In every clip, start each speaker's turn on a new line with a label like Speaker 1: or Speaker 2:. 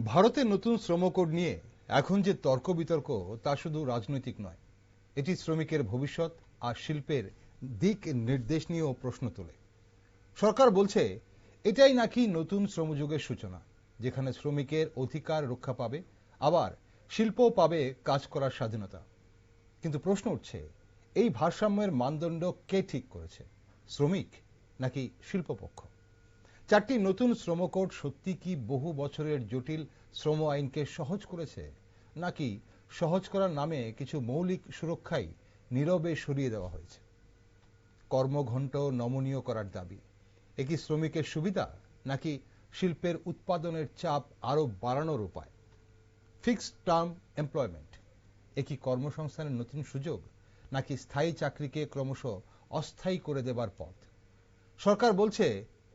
Speaker 1: ভারতের নতুন শ্রম কোড নিয়ে এখন যে তর্ক বিতর্ক তা শুধু রাজনৈতিক নয়, এটি শ্রমিকের ভবিষ্যৎ আর শিল্পের দিক নির্দেশ নিয়েও প্রশ্ন তোলে। সরকার বলছে এটাই নাকি নতুন শ্রমযুগের সূচনা, যেখানে শ্রমিকের অধিকার রক্ষা পাবে, আবার শিল্পও পাবে কাজ করার স্বাধীনতা। কিন্তু প্রশ্ন উঠছে, এই ভারসাম্যের মানদণ্ড কে ঠিক করেছে, শ্রমিক নাকি শিল্পপক্ষ? চারটি নতুন শ্রম কোড সত্যি কি বহু বছরের জটিল শ্রম আইনকে সহজ করেছে, নাকি সহজ করার নামে কিছু মৌলিক সুরক্ষাই নীরবে সরিয়ে দেওয়া হয়েছে? কর্মঘণ্ট নমনীয় করার দাবি, এ কি শ্রমিকের সুবিধা নাকি শিল্পের উৎপাদনের চাপ আরো বাড়ানোর উপায়? ফিক্সড টার্ম এমপ্লয়মেন্ট, এ কি কর্মসংস্থানের নতুন সুযোগ নাকি স্থায়ী চাকরিকে ক্রমশ অস্থায়ী করে দেবার পথ? সরকার বলছে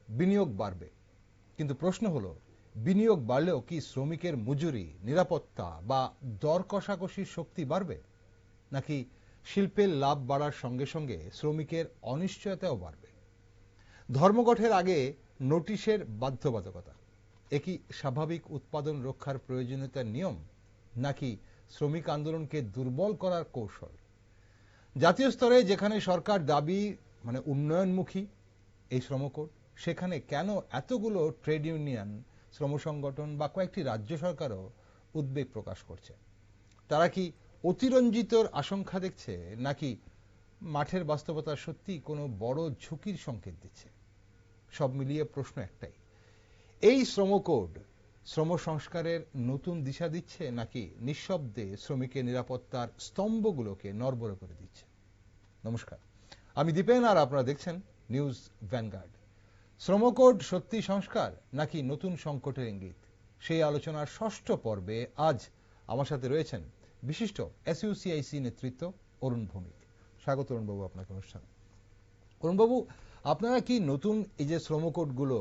Speaker 1: বিনিয়োগ বাড়বে, কিন্তু প্রশ্ন হলো, বিনিয়োগ বাড়লেও কি শ্রমিকের মজুরি, নিরাপত্তা বা দর কষাকষির শক্তি বাড়বে, নাকি শিল্পের লাভ বাড়ার সঙ্গে সঙ্গে শ্রমিকের অনিশ্চয়তাও বাড়বে? ধর্মঘটের আগে নোটিশের বাধ্যবাধকতা, এ কি স্বাভাবিক উৎপাদন রক্ষার প্রয়োজনীয়তার নিয়ম, নাকি শ্রমিক আন্দোলনকে দুর্বল করার কৌশল? জাতীয় স্তরে যেখানে সরকার দাবি উন্নয়নমুখী এই শ্রমকোড, সেখানে কেন এতগুলো ট্রেড ইউনিয়ন, শ্রম সংগঠন বা কয়েকটি রাজ্য সরকারও উদ্বেগ প্রকাশ করছে? তারা কি অতিরঞ্জিতর আশঙ্কা দেখছে, নাকি মাঠের বাস্তবতা সত্যি কোনো বড় ঝুঁকির সংকেত দিচ্ছে? সব মিলিয়ে প্রশ্ন একটাই, এই শ্রমকোড শ্রম সংস্কারের নতুন দিশা দিচ্ছে, নাকি নিঃশব্দে শ্রমিকের নিরাপত্তার স্তম্ভগুলোকে নড়বড়ে করে দিচ্ছে? নমস্কার, আমি দীপেন, আর আপনারা দেখছেন নিউজ ভ্যানগার্ড। শ্রমকোড সত্যি সংস্কার নাকি নতুন সংকটের ইঙ্গিত, সেই আলোচনার ষষ্ঠ পর্বে আজ আমার সাথে রয়েছেন বিশিষ্ট এসইউসিআইসি নেতৃত্ব অরুণ ভৌমিক। স্বাগত অরুণবাবু আপনাকে অনুষ্ঠানে। অরুণবাবু, আপনারা কি নতুন এই যে শ্রমকোডগুলো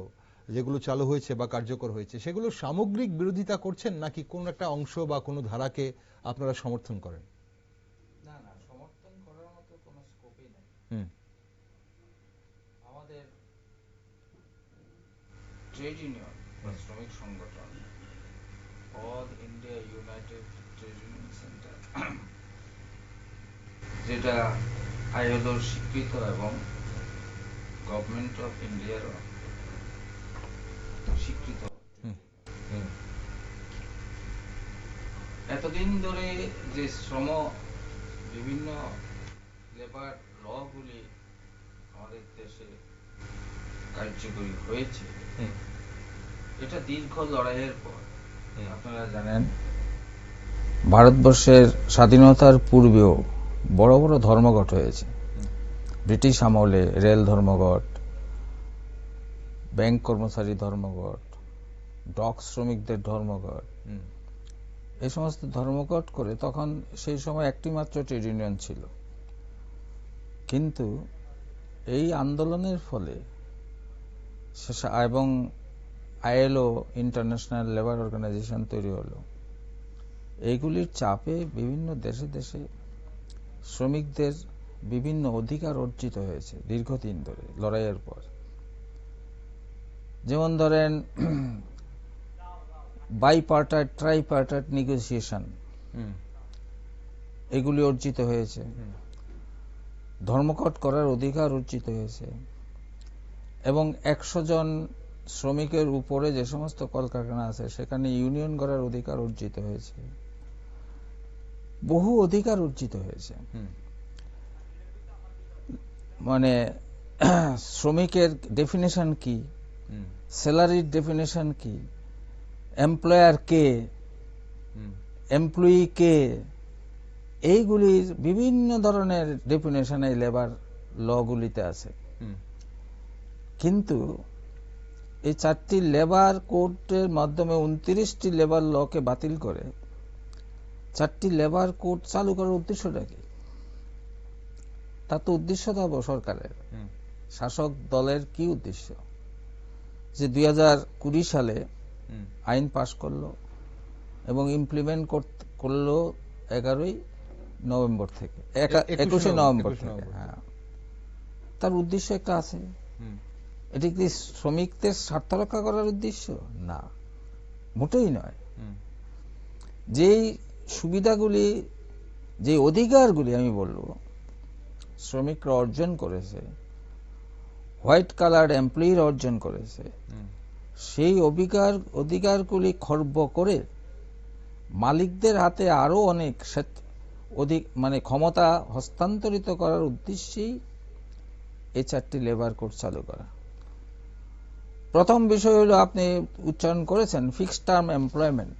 Speaker 1: যেগুলো চালু হয়েছে বা কার্যকর হয়েছে, সেগুলো সামগ্রিক বিরোধিতা করছেন, নাকি কোন একটা অংশ বা কোনো ধারাকে আপনারা সমর্থন করেন?
Speaker 2: না না, সমর্থন করার মতো কোনো স্কোপই নেই। আমাদের ট্রেড ইউনিয়ন বা শ্রমিক সংগঠন, all India United trade union centre, যেটা আইএলওর স্বীকৃত এবং গভর্নমেন্ট অফ ইন্ডিয়ারও স্বীকৃত, এতদিন ধরে যে শ্রম বিভিন্ন লেবার লগুলি আমাদের দেশে কার্যকরী হয়েছে, এটা দীর্ঘ লড়াইয়ের পর। আপনারা জানেন, ভারতবর্ষের স্বাধীনতার পূর্বেও বড় বড় ধর্মঘট হয়েছে। ব্রিটিশ আমলে রেল ধর্মঘট, ব্যাংক কর্মচারী ধর্মঘট, ডক শ্রমিকদের ধর্মঘট, এই সমস্ত ধর্মঘট করে তখন সেই সময় একটি মাত্র ট্রেড ইউনিয়ন ছিল। কিন্তু এই আন্দোলনের ফলে এবং আইএলও, ইন্টারন্যাশনাল লেবার অর্গানাইজেশন তৈরি হলো, এইগুলির চাপে বিভিন্ন দেশে দেশে শ্রমিকদের বিভিন্ন অধিকার অর্জিত হয়েছে দীর্ঘদিন ধরে লড়াইয়ের পর। যেমন ধরেন, বাইপার্টাইট, ট্রাইপার্টাইট নেগোসিয়েশন, এগুলি অর্জিত হয়েছে। ধর্মঘট করার অধিকার অর্জিত হয়েছে, এবং 100 জন শ্রমিকের উপরে যে সমস্ত কলকারখানা আছে সেখানে ইউনিয়ন করার অধিকার অর্জিত হয়েছে। বহু অধিকার অর্জিত হয়েছে। মানে শ্রমিকের ডেফিনেশন কি, স্যালারির ডেফিনেশন কি, এমপ্লয়ার কে, এমপ্লয়ি কে, এইগুলির বিভিন্ন ধরনের ডেফিনেশন এই লেবার লগুলিতে আছে। কিন্তু এই 4টি লেবার কোডের মাধ্যমে 29টি লেবার লকে বাতিল করে 4টি লেবার কোড চালু করার উদ্দেশ্যটা কি? তার তো উদ্দেশ্য থাকবো সরকারের, শাসক দলের কি উদ্দেশ্য? যে 2020 সালে আইন পাশ করলো এবং ইমপ্লিমেন্ট করলো 11ই নভেম্বর থেকে, 21শে নভেম্বর থেকে। হ্যাঁ, তার উদ্দেশ্য একটা আছে। এটি কি শ্রমিকদের স্বার্থ রক্ষা করার উদ্দেশ্য? না, মোটেই নয়। যেই সুবিধাগুলি, যে অধিকারগুলি আমি বলবো শ্রমিকরা অর্জন করেছে, হোয়াইট কালার এমপ্লয়িরা অর্জন করেছে, সেই অধিকারগুলি খর্ব করে মালিকদের হাতে আরো অনেক অধিক ক্ষমতা হস্তান্তরিত করার উদ্দেশ্যেই এই 4টি লেবার কোড চালু করা। প্রথম বিষয় হলো আপনি উচ্চারণ করেছেন ফিক্সড টার্ম এমপ্লয়মেন্ট।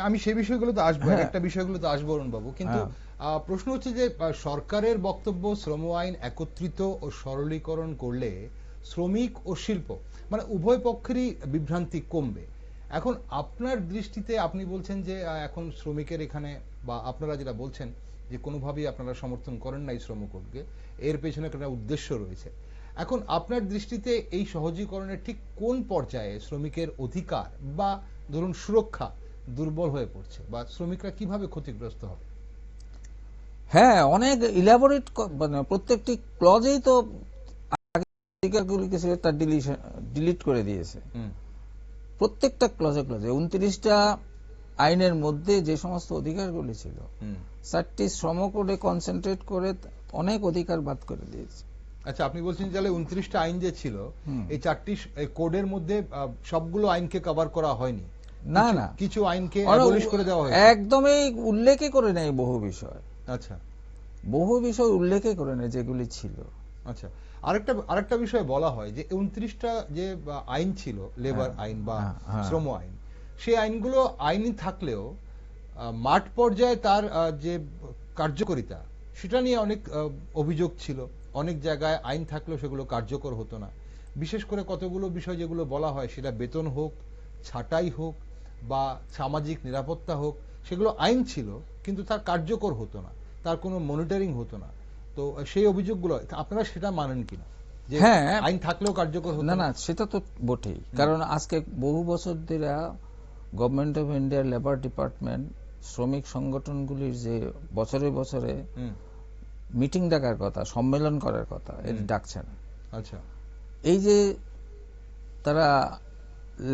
Speaker 1: আমি সেই বিষয়গুলোতে আসবো, একটা বিষয়গুলোতে আসবো অরুণ বাবু, কিন্তু প্রশ্ন হচ্ছে যে সরকারের বক্তব্য শ্রম আইন একত্রিত ও সরলীকরণ করলে শ্রমিক ও শিল্প উভয় পক্ষেরই বিভ্রান্তি কমবে। এখন আপনার দৃষ্টিতে আপনি বলছেন যে এখন শ্রমিকের এখানে, বা আপনারা যেটা বলছেন যে কোনোভাবেই আপনারা সমর্থন করেন না এই শ্রম কোডকে, এর পেছনে একটা উদ্দেশ্য রয়েছে। এখন আপনার দৃষ্টিতে এই সহজীকরণের ঠিক কোন পর্যায়ে শ্রমিকের অধিকার বা ধরুন সুরক্ষা দুর্বল হয়ে পড়ছে, বা শ্রমিকরা কিভাবে ক্ষতিগ্রস্ত হবে?
Speaker 2: হ্যাঁ, অনেক ইলাবোরেট, প্রত্যেকটি ক্লজেই তো অধিকারগুলিকে তার ডিলিট করে দিয়েছে। প্রত্যেকটা ক্লজে 29টা আইনের মধ্যে যে সমস্ত অধিকারগুলি ছিল 4টি শ্রম কোডে কনসেন্ট্রেট করে অনেক অধিকার বাদ করে দিয়েছে।
Speaker 1: আচ্ছা, আপনি বলছেন যে 29টা আইন যে ছিল, এই 4টি কোডের মধ্যে সবগুলো আইনকে কভার করা হয়নি।
Speaker 2: না না,
Speaker 1: কিছু আইনকে অ্যাবলিশ করে দেওয়া হয়েছে।
Speaker 2: একদমই উল্লেখই করে নেই বহু বিষয়।
Speaker 1: আচ্ছা,
Speaker 2: বহু বিষয় উল্লেখই করে নেই যেগুলি ছিল।
Speaker 1: আচ্ছা, আরেকটা বিষয় বলা হয় যে 29টা যে আইন ছিল, লেবার আইন বা শ্রম আইন, সেই আইনগুলো আইনই থাকলেও মাঠ পর্যায়ে তার যে কার্যকারিতা, সেটা নিয়ে অনেক অভিযোগ ছিল। অনেক জায়গায় আইন থাকলেও সেগুলো কার্যকর হতো না। বিশেষ করে কতগুলো বিষয় যেগুলো বলা হয়, সেটা বেতন হোক, ছাঁটাই হোক বা সামাজিক নিরাপত্তা হোক, সেগুলো আইন ছিল কিন্তু তার কার্যকর হতো না, তার কোনো মনিটরিং হতো না। তো সেই অভিযোগগুলো আপনারা সেটা মানেন কিনা, যে আইন থাকলেও কার্যকর হতো না?
Speaker 2: না, সেটা তো বটেই। কারণ আজকে বহু বছর ধরে গভর্নমেন্ট অফ ইন্ডিয়ার লেবার ডিপার্টমেন্ট শ্রমিক সংগঠনগুলির যে বছরে বছরে মিটিং ডাকার কথা, সম্মেলন করার কথা, এটি ডাকছে না।
Speaker 1: আচ্ছা,
Speaker 2: এই যে তারা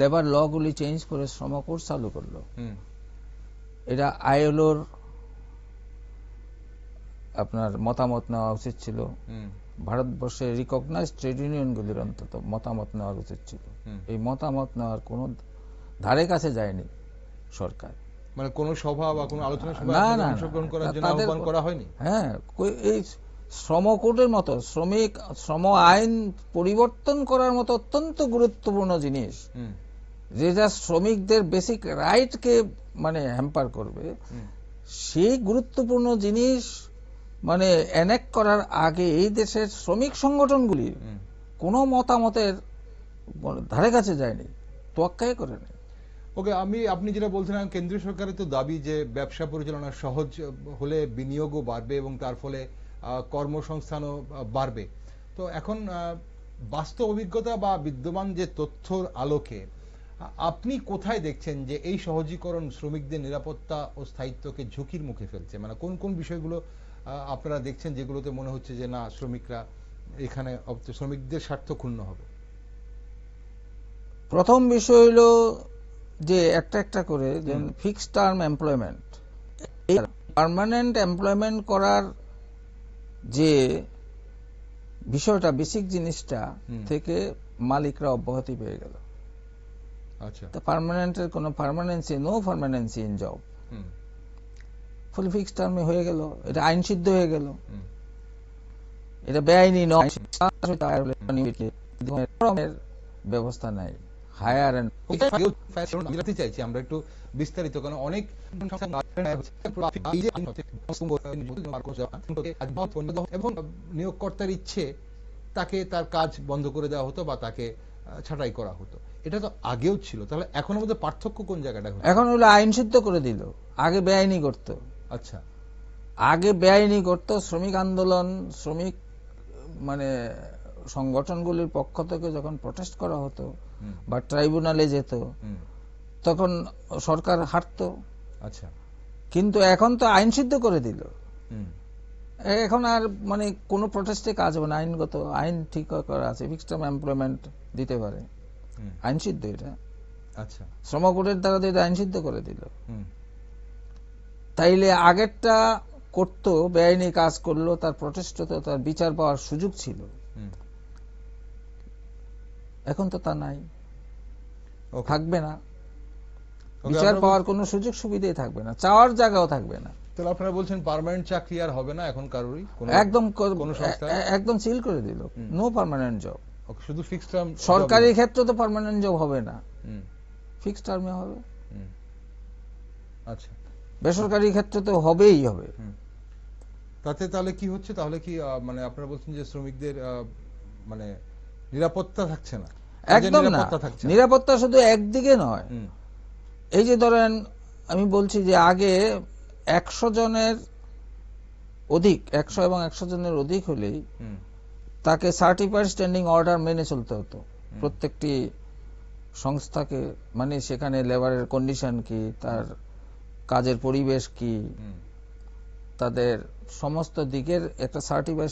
Speaker 2: লেবার ল গুলি চেঞ্জ করে শ্রম কোড চালু করলো, এটা আইএলওর আপনার মতামত নেওয়া উচিত ছিল। ভারতবর্ষের রিকগনাইজড ট্রেড ইউনিয়নগুলির অন্তত মতামত নেওয়া উচিত ছিল। এই মতামত নেওয়ার কোনো ধারে কাছে যায়নি সরকার।
Speaker 1: কোনো সভা বা কোনো আলোচনা সভায় অংশগ্রহণ করার জন্য আহ্বান করা হয়নি?
Speaker 2: হ্যাঁ, এই শ্রম কোডের মতো শ্রম আইন পরিবর্তন করার মতো অত্যন্ত গুরুত্বপূর্ণ জিনিস, যেটা শ্রমিকদের বেসিক রাইটকে হ্যাম্পার করবে, সেই গুরুত্বপূর্ণ জিনিস এনেক্ট করার আগে এই দেশের শ্রমিক সংগঠনগুলি কোনো মতামতের ধারে কাছে যায়নি, তোয়াক্কাই করেনি।
Speaker 1: ওকে, আপনি যেটা বলছিলেন, কেন্দ্রীয় সরকারের তো দাবি যে ব্যবসা পরিচালনা সহজ হলে বিনিয়োগও বাড়বে এবং তার ফলে কর্মসংস্থানও বাড়বে। তো এখন বাস্তব অভিজ্ঞতা বা বিদ্যমান যে তথ্যর আলোকে আপনি কোথায় দেখছেন যে এই সহজীকরণ শ্রমিকদের নিরাপত্তা ও স্থায়িত্বকে ঝুঁকির মুখে ফেলছে? কোন কোন বিষয়গুলো আপনারা দেখছেন যেগুলোতে মনে হচ্ছে যে না, শ্রমিকরা এখানে, শ্রমিকদের স্বার্থ ক্ষুণ্ণ হবে?
Speaker 2: প্রথম বিষয় হলো যে একটা করে fixed term employment, permanent employment করার যে বিষয়টা, বেসিক জিনিসটা থেকে মালিকরা অব্যাহতি পেয়ে গেল।
Speaker 1: আচ্ছা,
Speaker 2: পার্মানেন্টের কোনো permanency, no permanency in job, full fixed টার্মে হয়ে গেল। এটা আইন সিদ্ধ হয়ে গেল, এটা বেআইনি নয়, ব্যবস্থা নাই। হায়ার এন্ড
Speaker 1: চাইছি আমরা একটু বিস্তারিত, কারণ অনেক এবং নিয়োগকর্তার ইচ্ছে তাকে তার কাজ বন্ধ করে দেওয়া হতো বা তাকে ছাঁটাই করা হতো। এটা তো আগেও ছিল, তাহলে এখনের মধ্যে পার্থক্য কোন জায়গাটা?
Speaker 2: এখন হলো আইন সিদ্ধ করে দিল, আগে বেআইনি করতো।
Speaker 1: আচ্ছা,
Speaker 2: আগে বেআইনি করতো, শ্রমিক আন্দোলন, শ্রমিক সংগঠনগুলির পক্ষ থেকে যখন প্রটেস্ট করা হতো বা ট্রাইব্যুনালে যেত, তখন সরকার হারতো।
Speaker 1: আচ্ছা,
Speaker 2: কিন্তু এখন তো আইন সিদ্ধ করে দিল, এখন আর কোনো প্রটেস্টে কাজ হবে না। আইনগত আইন ঠিক করা আছে, ফিক্সড টার্ম এমপ্লয়মেন্ট দিতে পারে, আইন সিদ্ধ এটা।
Speaker 1: আচ্ছা।
Speaker 2: শ্রম কোডের দ্বারা তো এটা আইনসিদ্ধ করে দিল।
Speaker 1: হুম।
Speaker 2: তাইলে আগেরটা করতো, বেআইনি কাজ করলো, তার প্রটেস্ট হতো, তার বিচার পাওয়ার সুযোগ ছিল।
Speaker 1: হুম।
Speaker 2: এখন তো তা নাই,
Speaker 1: ওকে।
Speaker 2: থাকবে না।
Speaker 1: ওকে,
Speaker 2: বিচার
Speaker 1: আপনারা
Speaker 2: পাওয়ার
Speaker 1: বলছেন-
Speaker 2: কোনো সুযোগ সুবিধাই থাকবে না, চাওয়ার জায়গাও থাকবে না।
Speaker 1: তাহলে আপনারা বলছেন পার্মানেন্ট চাকরি আর হবে না এখন কারোরই,
Speaker 2: একদম
Speaker 1: কোনো সংস্থায়?
Speaker 2: একদম সিল করে দিল,
Speaker 1: হুম।
Speaker 2: No permanent job.
Speaker 1: ওকে, শুধু ফিক্সড টার্ম।
Speaker 2: সরকারি ক্ষেত্রে তো পার্মানেন্ট জব হবে না,
Speaker 1: হুম।
Speaker 2: ফিক্সড টার্মে হবে।
Speaker 1: হুম। আচ্ছা।
Speaker 2: বেসরকারি ক্ষেত্রে তো হবেই হবে।
Speaker 1: হুম। তাতে তাহলে কি হচ্ছে, তাহলে কি মানে আপনারা বলছেন যে শ্রমিকদের মানে নিরাপত্তা থাকছে না, কাজের
Speaker 2: একদম না,
Speaker 1: নিরাপত্তা থাকছে না।
Speaker 2: নিরাপত্তা শুধু একদিকে নয়।
Speaker 1: হুম।
Speaker 2: এই যে ধরেন আমি বলছি যে আগে 100 জনের অধিক, 100 এবং 100 জনের অধিক হলেই
Speaker 1: হুম।
Speaker 2: তাকে সার্টিফাইড স্ট্যান্ডিং অর্ডার মেনে চলতে হতো প্রত্যেকটি সংস্থাকে। মানে সেখানে লেবারের কন্ডিশন কি, তার কাজের পরিবেশ কি,
Speaker 1: হুম।
Speaker 2: তাদের সমস্ত দিকের একটা সার্টিফাইড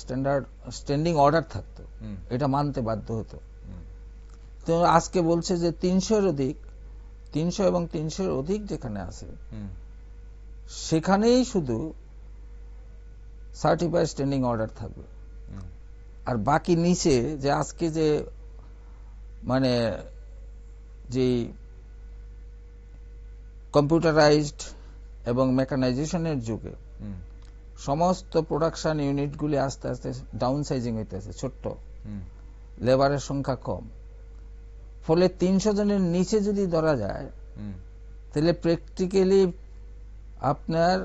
Speaker 2: স্ট্যান্ডিং অর্ডার থাকতো,
Speaker 1: হুম।
Speaker 2: এটা মানতে বাধ্য হতো।
Speaker 1: হুম।
Speaker 2: তো আজকে বলছে যে 300 এর অধিক, 300 এবং 300 এর অধিক যেখানে আছে
Speaker 1: হুম।
Speaker 2: সেখানেই শুধু সার্টিফাইড স্ট্যান্ডিং অর্ডার থাকবে।
Speaker 1: হুম।
Speaker 2: আর বাকি নিচে যে আজকে যে মানে যে কম্পিউটারাইজড এবং মেকানাইজেশনের যুগে
Speaker 1: হুম।
Speaker 2: সমস্ত প্রোডাকশন ইউনিটগুলি আস্তে আস্তে ডাউন সাইজিং হইতেছে, ছোট্ট,
Speaker 1: হুম।
Speaker 2: লেবারের সংখ্যা কম। ফলে 300 জনের নিচে যদি ধরা যায়
Speaker 1: হুম।
Speaker 2: তাহলে প্র্যাকটিক্যালি আপনার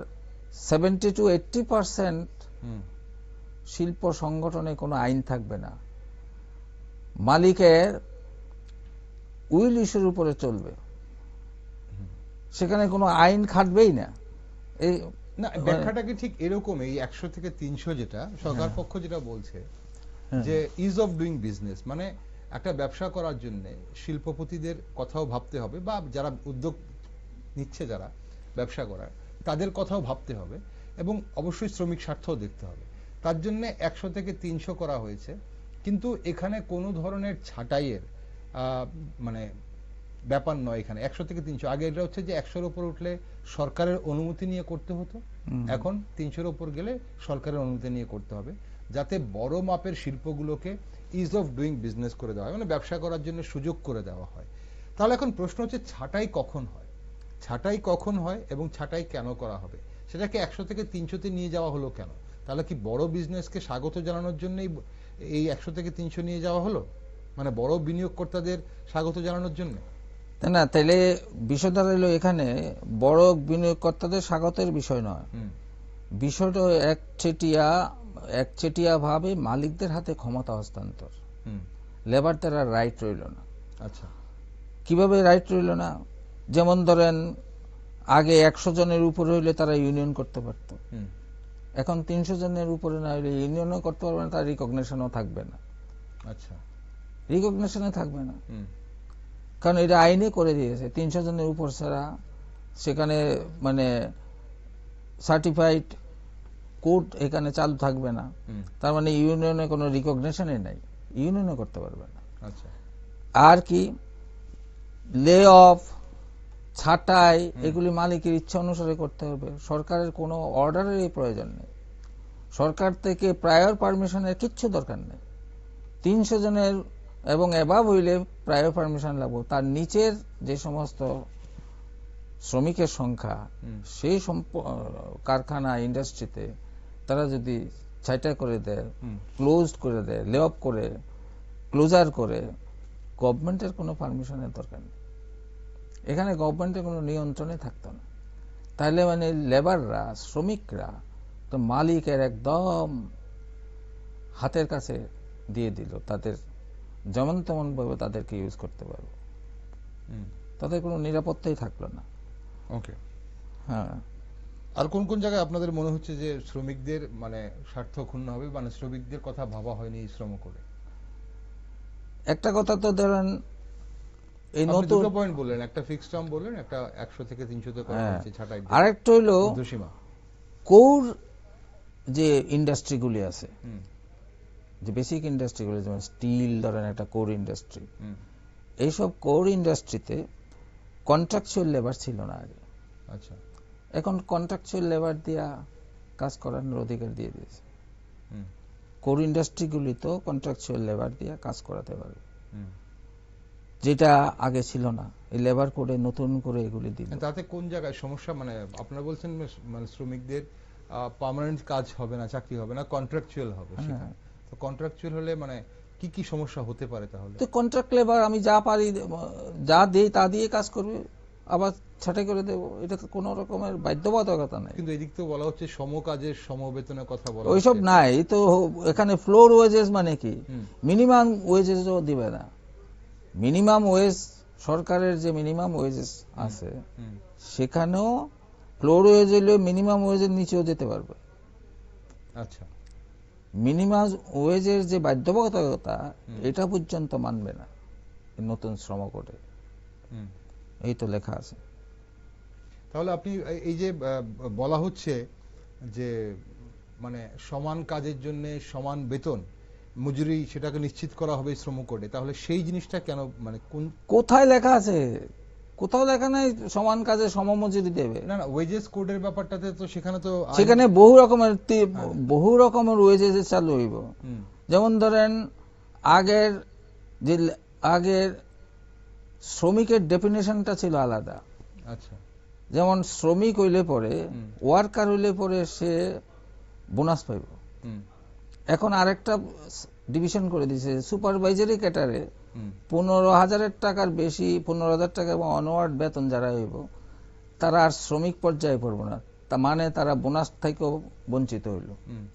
Speaker 2: 70 to 80%
Speaker 1: হুম।
Speaker 2: শিল্প সংগঠনে কোনো আইন থাকবে না, মালিকের উইল ইস্যুর উপরে চলবে, সেখানে কোনো আইন খাটবেই না। এই
Speaker 1: না, ব্যাখ্যাটা কি ঠিক এরকম? এই 100 থেকে 300 যেটা সরকার পক্ষ যেটা বলছে যে ইজ অফ ডুইং বিজনেস, মানে একটা ব্যবসা করার জন্য শিল্পপতিদের কথাও ভাবতে হবে, বা যারা উদ্যোগ নিচ্ছে, যারা ব্যবসা করার, তাদের কথাও ভাবতে হবে, এবং অবশ্যই শ্রমিক স্বার্থও দেখতে হবে। তার জন্য 100 থেকে 300 করা হয়েছে, কিন্তু এখানে কোনো ধরনের ছাঁটাইয়ের মানে ব্যাপার নয়। এখানে 100 থেকে 300, আগে এটা হচ্ছে যে 100-র উপর উঠলে সরকারের অনুমতি নিয়ে করতে হতো, এখন 300-র উপর গেলে সরকারের অনুমতি নিয়ে করতে হবে, যাতে বড় মাপের শিল্পগুলোকে ইজ অফ ডুইং বিজনেস করে দেওয়া হয়, মানে ব্যবসা করার জন্য সুযোগ করে দেওয়া হয়। তাহলে এখন প্রশ্ন হচ্ছে ছাঁটাই কখন হয়, ছাঁটাই কখন হয় এবং ছাঁটাই কেন করা হবে? সেটাকে 100 থেকে 300-তে নিয়ে যাওয়া হলো কেন? তাহলে কি বড় বিজনেসকে স্বাগত জানানোর জন্যই এই 100 থেকে 300 নিয়ে যাওয়া হলো, মানে বড় বিনিয়োগকর্তাদের স্বাগত জানানোর জন্য?
Speaker 2: তাই না? তাহলে বিষয়টা রইল এখানে বড় বিনিয়োগকর্তাদের স্বাগতের বিষয় নয়, বিষয়টা একচেটিয়া ভাবে মালিকদের হাতে ক্ষমতা হস্তান্তর। লেবারদের আর রাইট রইল না।
Speaker 1: আচ্ছা।
Speaker 2: কিভাবে রাইট রইল না? যেমন ধরেন আগে 100 জনের উপরে হইলে তারা ইউনিয়ন করতে পারত, এখন 300 জনের উপরে না হইলে ইউনিয়নও করতে পারবে না, তার রিকগনিশনও থাকবে না।
Speaker 1: আচ্ছা।
Speaker 2: রিকগনিশনে থাকবে না, কারণ এটা আইনে করে দিয়েছে 300 জনের উপর ছাড়া সেখানে মানে সার্টিফাইড কোড এখানে চালু থাকবে না। তার মানে ইউনিয়নে কোনো রিকগনিশনই নাই, ইউনিয়নও করতে পারবে না।
Speaker 1: আচ্ছা।
Speaker 2: আর কি লে অফ, ছাঁটাই, এগুলি মালিকের ইচ্ছা অনুসারে করতে হবে, সরকারের কোনো অর্ডারের প্রয়োজন নেই, সরকার থেকে প্রায়র পারমিশনের কিচ্ছু দরকার নেই। 300 জনের এবং অ্যাবাভ হইলে প্রায়র পারমিশন লাগবে। তার নিচের যে সমস্ত শ্রমিকের সংখ্যা, সেই কারখানা ইন্ডাস্ট্রিতে তারা যদি ছাঁটাই করে দেয়, ক্লোজ করে দেয়, লে অফ করে, ক্লোজার করে, গভর্নমেন্টের কোনো পারমিশনের দরকার নেই, এখানে গভর্নমেন্টের কোনো নিয়ন্ত্রণে থাকতো না। তাহলে মানে লেবাররা, শ্রমিকরা তো মালিকের একদম হাতের কাছে দিয়ে দিল, তাদের যেমন তেমন ভাবে তাদেরকে ইউজ করতে পারবে, তাদের কোনো নিরাপত্তাই থাকলো না।
Speaker 1: ওকে।
Speaker 2: হ্যাঁ।
Speaker 1: আর কোন কোন জায়গায় আপনাদের মনে হচ্ছে যে শ্রমিকদের মানে স্বার্থ ক্ষুণ্ণ হবে, মানে শ্রমিকদের কথা ভাবা হয়নি এই শ্রম করে?
Speaker 2: একটা কথা তো ধরেন এই
Speaker 1: আপনি
Speaker 2: নতুন
Speaker 1: দুটো পয়েন্ট বললেন, একটা ফিক্সড টার্ম বললেন, একটা 100 থেকে 300 তে করা হচ্ছে ছাঁটাই।
Speaker 2: আরেকটা হইলো
Speaker 1: ঊর্ধ্বসীমা
Speaker 2: কোর যে ইন্ডাস্ট্রিগুলি আছে, যে বেসিক ইন্ডাস্ট্রিগুলি, যেমন স্টিল ধরেন একটা কোর ইন্ডাস্ট্রি, এইসব কোর ইন্ডাস্ট্রিতে কন্ট্রাকচুয়াল লেবার ছিল না আগে,
Speaker 1: আচ্ছা।
Speaker 2: এখন কন্ট্রাকচুয়াল লেবার দিয়া কাজ করানোর অধিকার দিয়ে দিয়েছে।
Speaker 1: হুম,
Speaker 2: কোর ইন্ডাস্ট্রিগুলি তো কন্ট্রাকচুয়াল লেবার দিয়ে কাজ করাতে পারবে,
Speaker 1: হুম।
Speaker 2: যেটা আগে ছিল না। এই লেবার কোডে নতুন করে এগুলি দিল।
Speaker 1: তাতে কোন জায়গায় সমস্যা? মানে আপনারা বলছেন মানে শ্রমিকদের পার্মানেন্ট কাজ হবে না, চাকরি হবে না, কন্ট্রাকচুয়াল হবে
Speaker 2: হ্যাঁ।
Speaker 1: সেখানে। তো কন্ট্রাকচুয়াল হলে মানে কি কি সমস্যা হতে পারে তাহলে?
Speaker 2: তো কন্ট্রাক্ট লেবার, আমি যা পারি যা দেই তা দিয়ে কাজ করবে, আবার ছাঁটাই করে দেবো, এটা তো কোনো রকমের বাধ্যবাধকতা নাই।
Speaker 1: কিন্তু এদিক তো বলা হচ্ছে সমকাজের সমবেতনের কথা বলা
Speaker 2: ওইসব
Speaker 1: হচ্ছে।
Speaker 2: নাই তো। এখানে ফ্লোর ওয়েজেস মানে কি,
Speaker 1: হুম।
Speaker 2: মিনিমাম ওয়েজেসও দিবে না। মিনিমাম ওয়েজ, সরকারের যে মিনিমাম ওয়েজেস আছে
Speaker 1: হুম,
Speaker 2: সেখানেও ফ্লোর ওয়েজ হলে মিনিমাম ওয়েজের নিচেও যেতে পারবে।
Speaker 1: আচ্ছা।
Speaker 2: মিনিমাম ওয়েজের যে বাধ্যবাধকতা,
Speaker 1: হুম।
Speaker 2: এটা পর্যন্ত মানবে না এই নতুন শ্রম কোডে,
Speaker 1: হুম।
Speaker 2: এই তো লেখা আছে।
Speaker 1: তাহলে আপনি এই যে বলা হচ্ছে যে মানে সমান কাজের জন্য সমান বেতন, মজুরি সেটাকে নিশ্চিত করা হবে শ্রম কোডে, তাহলে সেই জিনিসটা কেন, মানে কোন?
Speaker 2: কোথায় লেখা আছে? কোথাও লেখা নাই সমান কাজে সমমজুরি দেবে।
Speaker 1: না না, ওয়েজেস কোডের ব্যাপারটাতে তো সেখানে তো
Speaker 2: সেখানে বহু রকমের ওয়েজেস চালু হইব।
Speaker 1: হুম,
Speaker 2: যেমন ধরেন আগের যে আগের শ্রমিকের ডেফিনেশনটা ছিল আলাদা।
Speaker 1: আচ্ছা।
Speaker 2: যেমন শ্রমিক হইলে পরে,
Speaker 1: হুম।
Speaker 2: ওয়ার্কার হইলে পরে সে বোনাস পাইব।
Speaker 1: হুম,
Speaker 2: এখন আরেকটা ডিভিশন করে দিয়েছে, সুপারভাইজারি ক্যাটারে
Speaker 1: হুম,
Speaker 2: 15,000 টাকার বেশি, 15,000 টাকা এবং অনওয়ার্ড বেতন যারা হইব, তারা আর শ্রমিক পর্যায়ে পড়বো না। তা মানে তারা বোনাস থেকেও বঞ্চিত হইল।
Speaker 1: হুম,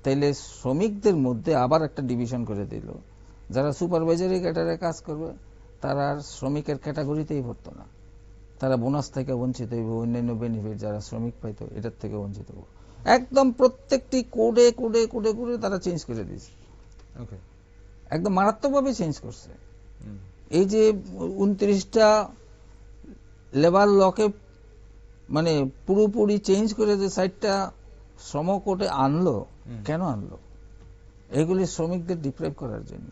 Speaker 2: তাইলে শ্রমিকদের মধ্যে আবার একটা ডিভিশন করে দিল, যারা সুপারভাইজারি ক্যাটারে কাজ করবে তারা আর শ্রমিকের ক্যাটাগরিতেই পড়তো না, তারা বোনাস থেকে বঞ্চিত হইব, অন্যান্য বেনিফিট যারা শ্রমিক পাইতো এটার থেকে বঞ্চিত হইব। একদম প্রত্যেকটি কোডে কোডে কোডে কোডে তারা চেঞ্জ করে দিয়েছে,
Speaker 1: ওকে।
Speaker 2: একদম মারাত্মকভাবে চেঞ্জ করছে।
Speaker 1: হুম,
Speaker 2: এই যে 29টা লেবার লকে মানে পুরোপুরি চেঞ্জ করে যে 60টা শ্রম কোডে আনলো,
Speaker 1: হুম।
Speaker 2: কেন আনলো? এগুলি শ্রমিকদের ডিপ্রাইভ করার জন্য।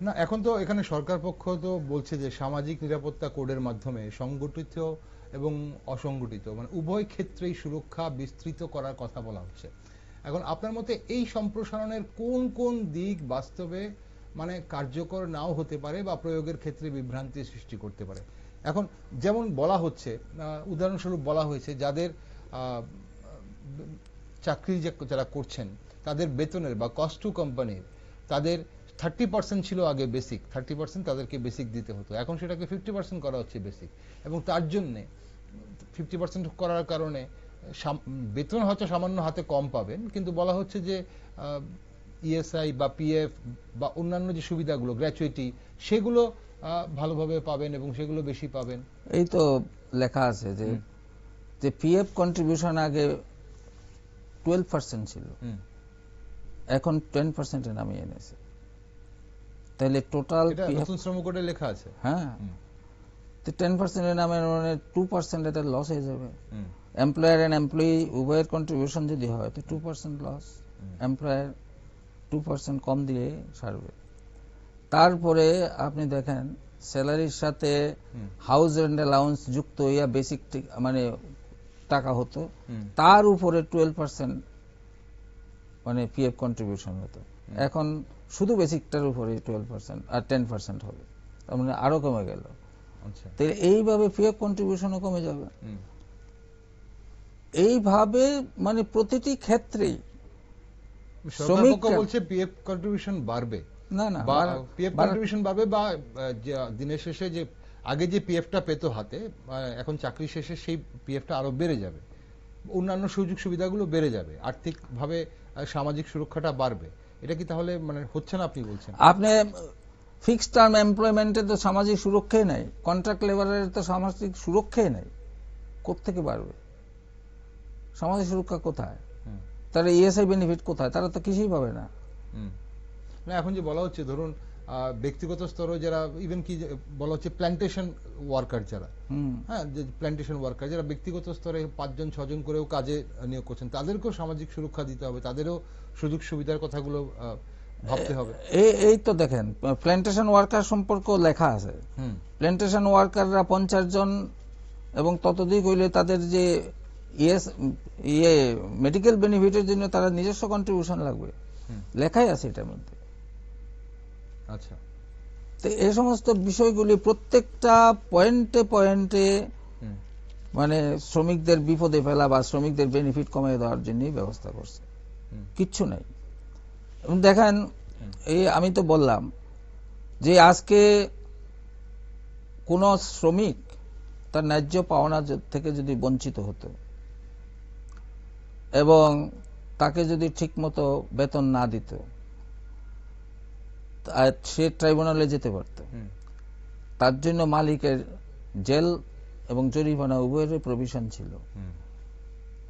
Speaker 1: না, এখন তো এখানে সরকার পক্ষ তো বলছে যে সামাজিক নিরাপত্তা কোডের মাধ্যমে সংগঠিত এবং অসংগঠিত মানে উভয় ক্ষেত্রেই সুরক্ষা বিস্তৃত করার কথা বলা হচ্ছে। এখন আপনার মতে এই সম্প্রসারণের কোন কোন দিক বাস্তবে মানে কার্যকর নাও হতে পারে বা প্রয়োগের ক্ষেত্রে বিভ্রান্তি সৃষ্টি করতে পারে? এখন যেমন বলা হচ্ছে, উদাহরণস্বরূপ বলা হয়েছে যাদের চাকরি যারা করছেন তাদের বেতনের বা কস্ট টু কোম্পানির তাদের 30% ছিল আগে বেসিক, 30% তাদেরকে বেসিক দিতে হতো, এখন সেটাকে 50% করা হচ্ছে বেসিক। এবং তার জন্যে 50% করার কারণে বেতন হয়তো সামান্য হাতে কম পাবেন, কিন্তু বলা হচ্ছে যে ইএসআই বা পিএফ বা অন্যান্য যে সুবিধাগুলো, গ্র্যাচুইটি, সেগুলো ভালোভাবে পাবেন এবং সেগুলো বেশি পাবেন।
Speaker 2: এই তো লেখা আছে যে পিএফ কন্ট্রিবিউশন আগে 12% ছিল, এখন 10% নামিয়ে এনেছে। তাহলে টোটাল
Speaker 1: নতুন শ্রম কোডে লেখা আছে।
Speaker 2: হ্যাঁ, তো 10% নামে 2% এতে লস হয়ে যাবে। এমপ্লয়ার এন্ড এমপ্লয়ি উভয়ের কন্ট্রিবিউশন যদি হয় তো 2% লস, এমপ্লয়ার 2% কম দিয়ে সারবে। তারপরে আপনি দেখেন স্যালারির সাথে হাউস রেন্ট অ্যালাউন্স যুক্ত হইয়া বেসিক মানে টাকা হতো, তার উপরে 12% মানে পিএফ কন্ট্রিবিউশন হতো। এখন শুধু বেসিকটার উপরে 12% আর 10% হবে, তার মানে আরো কমে গেল। তো এইভাবে পিএফ কন্ট্রিবিউশনও কমে যাবে। এইভাবে মানে প্রতিটি ক্ষেত্রেই
Speaker 1: সরকার পক্ষ বলছে পিএফ কন্ট্রিবিউশন বাড়বে।
Speaker 2: না না,
Speaker 1: পিএফ কন্ট্রিবিউশন বাড়বে বা দিনের শেষে যে আগে যে পিএফটা পেত হাতে, এখন চাকরি শেষে সেই পিএফটা আরো বেড়ে যাবে, অন্যান্য সুযোগ সুবিধাগুলো বেড়ে যাবে, আর্থিকভাবে সামাজিক সুরক্ষাটা বাড়বে। এটা কি তাহলে মানে হচ্ছে না আপনি বলছেন?
Speaker 2: আপনি ফিক্সড টার্ম এমপ্লয়মেন্টে তো সামাজিক সুরক্ষাই নাই, কন্ট্রাক্ট লেবারের তো সামাজিক সুরক্ষাই নাই, কোত্থেকে বাড়বে? সামাজিক সুরক্ষা কোথায়? তারা ইএসআই বেনিফিট কোথায়? তারা তো কিছুই পাবে না।
Speaker 1: এখন যে বলা হচ্ছে ধরুন ব্যক্তিগত স্তরে যারা ইভেন কি বলা হচ্ছে প্ল্যান্টেশন ওয়ার্কার যারা, হ্যাঁ, যে প্ল্যান্টেশন ওয়ার্কার যারা ব্যক্তিগত স্তরে 5জন 6জন করেও কাজে নিয়োগ করছেন, তাদেরকেও সামাজিক সুরক্ষা দিতে হবে, তাদেরও সুযোগ সুবিধার কথাগুলো ভাবতে হবে।
Speaker 2: এই তো দেখেন, প্ল্যান্টেশন ওয়ার্কার সম্পর্ক লেখা আছে। প্ল্যান্টেশন ওয়ার্কাররা 50 জন এবং ততোধিক হইলে তাদের যে মেডিকেল বেনিফিটের জন্য তারা নিজস্ব কন্ট্রিবিউশন লাগবে, লেখাই আছে এটার মধ্যে।
Speaker 1: আচ্ছা,
Speaker 2: তো এই সমস্ত বিষয়গুলি প্রত্যেকটা পয়েন্টে পয়েন্টে মানে শ্রমিকদের বিপদে ফেলা বা শ্রমিকদের বেনিফিট কমিয়ে দেওয়ার জন্য ব্যবস্থা করছে, কিচ্ছু নাই। এবং দেখেন, এই আমি তো বললাম যে আজকে কোন শ্রমিক তার ন্যায্য পাওনা থেকে যদি বঞ্চিত হতো এবং তাকে যদি ঠিকমতো বেতন না দিত, সে ট্রাইব্যুনালে যেতে পারত। তার জন্য মালিকের জেল এবং জরিমানা উভয়ের প্রভিশন ছিল।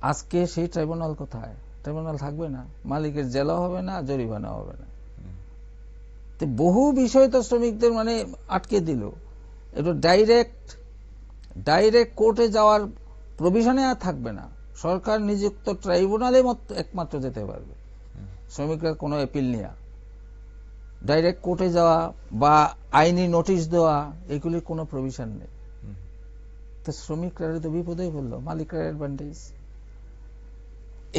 Speaker 2: আজকে সেই ট্রাইব্যুনাল কোথায়? ট্রাইব্যুনাল থাকবে না, মালিকের জেলও হবে না, জরিমানা হবে না। তো বহু বিষয় তো শ্রমিকদের মানে আটকে দিল। একটু ডাইরেক্ট কোর্টে যাওয়ার প্রভিশনে আর থাকবে না, সরকার নিযুক্ত ট্রাইব্যুনালে একমাত্র যেতে পারবে শ্রমিকরা কোনো অ্যাপিল নিয়ে। ডাইরেক্ট কোর্টে যাওয়া বা আইনি নোটিশ দেওয়া, এগুলির কোনো প্রভিশন নেই। তো শ্রমিকরা তো বিপদে পড়ল, মালিকরা অ্যাডভান্টেজ।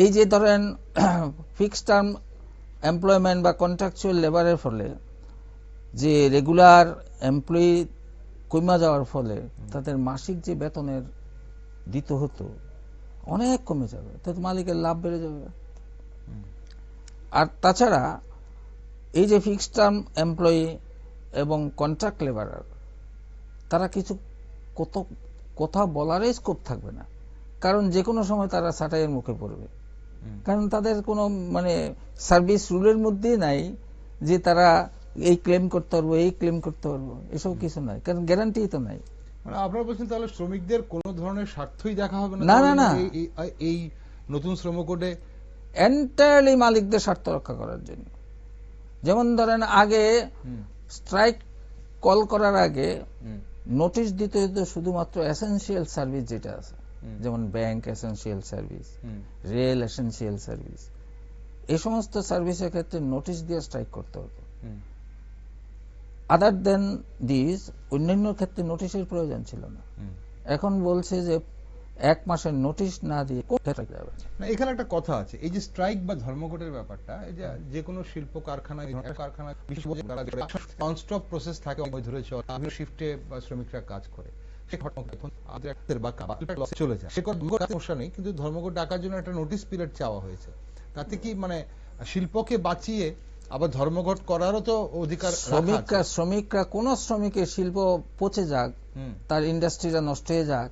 Speaker 2: এই যে ধরেন ফিক্সড টার্ম এমপ্লয়মেন্ট বা কন্ট্রাকচুয়াল লেবারের ফলে যে রেগুলার এমপ্লয়ি কমা যাওয়ার ফলে তাদের মাসিক যে বেতনের দিতে হতো অনেক কমে যাবে, তাতে মালিকের লাভ বেড়ে যাবে। আর তাছাড়া এই যে ফিক্সড টার্ম এমপ্লয়ি এবং কন্ট্রাক্ট লেবারার, তারা কিছু কথা বলারই স্কোপ থাকবে না, কারণ যে কোনো সময় তারা ছাঁটাইয়ের মুখে পড়বে। কারণ তাদের কোনো মানে সার্ভিস রুলের মধ্যে নাই যে তারা এই ক্লেম করতে পারবো, এই ক্লেম করতে পারবো, এসব কিছু নাই, কারণ গ্যারান্টি তো নাই।
Speaker 1: মানে আপনারা বলছেন তাহলে শ্রমিকদের কোনো ধরনের স্বার্থই দেখা হবে
Speaker 2: না, না, না,
Speaker 1: এই নতুন শ্রম কোডে
Speaker 2: এন্টায়ারলি মালিকদের স্বার্থ রক্ষা করার জন্য। যেমন ধরেন আগে স্ট্রাইক কল করার আগে নোটিশ দিতে হতো শুধুমাত্র এসেনশিয়াল সার্ভিস যেটা আছে, যেমন bank essential service, rail essential service, এই সমস্ত সার্ভিসের ক্ষেত্রে নোটিশ দিয়ে স্ট্রাইক করতে হতো। আদার দেন দিস অন্যান্য ক্ষেত্রে নোটিশের প্রয়োজন ছিল না। এখন বলছে যে 1 মাসের নোটিশ না দিয়ে স্ট্রাইক যাবে
Speaker 1: না। এখানে একটা কথা আছে, এই যে স্ট্রাইক বা ধর্মঘটের ব্যাপারটা, এই যে কোনো শিল্প কারখানা ননস্টপ প্রসেস থাকে, ধরে চলে শিফটে শ্রমিকরা কাজ করে, চলে যায়, সে সমস্যা নেই। কিন্তু ধর্মঘট ডাকার জন্য একটা নোটিশ পিরিয়ড চাওয়া হয়েছে, তাতে কি মানে শিল্পকে বাঁচিয়ে আবার ধর্মঘট করারও তো অধিকার।
Speaker 2: শ্রমিকরা কোন শ্রমিকের শিল্প পচে যাক, তার ইন্ডাস্ট্রিটা নষ্ট হয়ে যাক,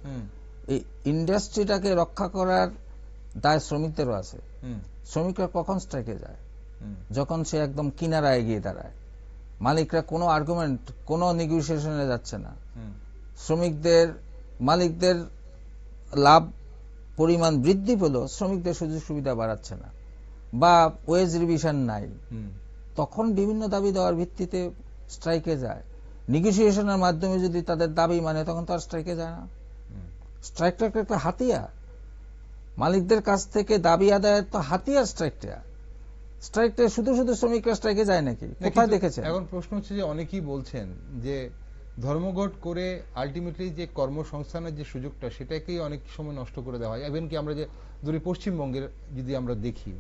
Speaker 2: এই ইন্ডাস্ট্রিটাকে রক্ষা করার দায় শ্রমিকদেরও আছে। শ্রমিকরা কখন স্ট্রাইকে যায়? যখন সে একদম কিনারায় গিয়ে দাঁড়ায়। মালিকরা কোনো আর্গুমেন্ট, কোনো নেগোসিয়েশনে যাচ্ছে না। মালিকদের লাভ পরিমাণ বৃদ্ধি পেল, শ্রমিকদের সুযোগ সুবিধা বাড়াচ্ছে না বা ওয়েজ রিভিশন নাই, তখন বিভিন্ন দাবি দেওয়ার ভিত্তিতে স্ট্রাইকে যায়। নেগোসিয়েশনের মাধ্যমে যদি তাদের দাবি মানে, তখন তো আর স্ট্রাইকে যায় না। স্ট্রাইকটা একটা হাতিয়ার, মালিকদের কাছ থেকে দাবি আদায়ের তো হাতিয়ার স্ট্রাইকটা শুধু শ্রমিকরা স্ট্রাইকে যায় নাকি? কোথায় দেখেছে?
Speaker 1: এখন প্রশ্ন হচ্ছে যে অনেকেই বলছেন যে ধর্মঘট করে আলটিমেটলি যে কর্মসংস্থানের যে সুযোগটা, সেটাকেই অনেক সময় নষ্ট করে দেওয়া হয়। ইভেন কি আমরা যে ধরি পশ্চিমবঙ্গের যদি আমরা দেখি,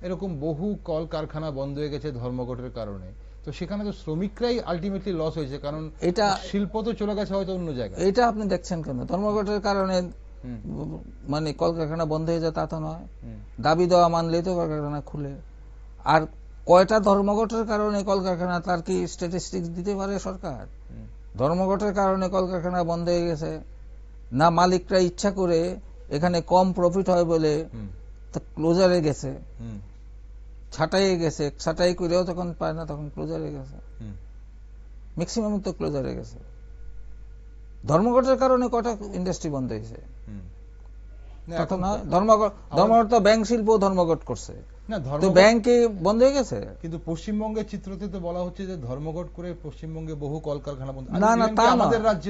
Speaker 1: এরকম বহু কল কারখানা বন্ধ হয়ে গেছে ধর্মঘটের কারণে, তো সেখানে তো শ্রমিকরাই আলটিমেটলি লস হয়েছে, কারণ এটা শিল্প তো চলে গেছে হয়তো অন্য জায়গায়।
Speaker 2: এটা আপনি দেখছেন কেন? ধর্মঘটের কারণে মানে কলকারখানা বন্ধ হয়ে যায় তা তো নয়, দাবি দেওয়া মানলেই তো কলকারখানা খুলে। আর কয়টা ধর্মঘটের কারণে কলকারখানা, তার কি স্ট্যাটিস্টিক্স দিতে পারে সরকার? ধর্মঘটের কারণে কলকারখানা বন্ধ হয়ে গেছে না, মালিকরা ইচ্ছা করে এখানে কম প্রফিট হয় বলে ক্লোজারে গেছে, ছাঁটাইয়ে গেছে, ছাঁটাই করেও তখন পায় না, তখন ক্লোজারে গেছে, ম্যাক্সিমাম তো ক্লোজারে গেছে। ধর্মঘটের কারণে কটা ইন্ডাস্ট্রি বন্ধ হয়েছে? ধর্মঘট তো ব্যাংক শিল্প ধর্মঘট করছে, ব্যাংকে বন্ধ হয়ে গেছে।
Speaker 1: কিন্তু পশ্চিমবঙ্গের চিত্রতে তো বলা হচ্ছে যে ধর্মঘট করে পশ্চিমবঙ্গে বহু কলকারখানা বন্ধ।
Speaker 2: না,
Speaker 1: আমাদের রাজ্য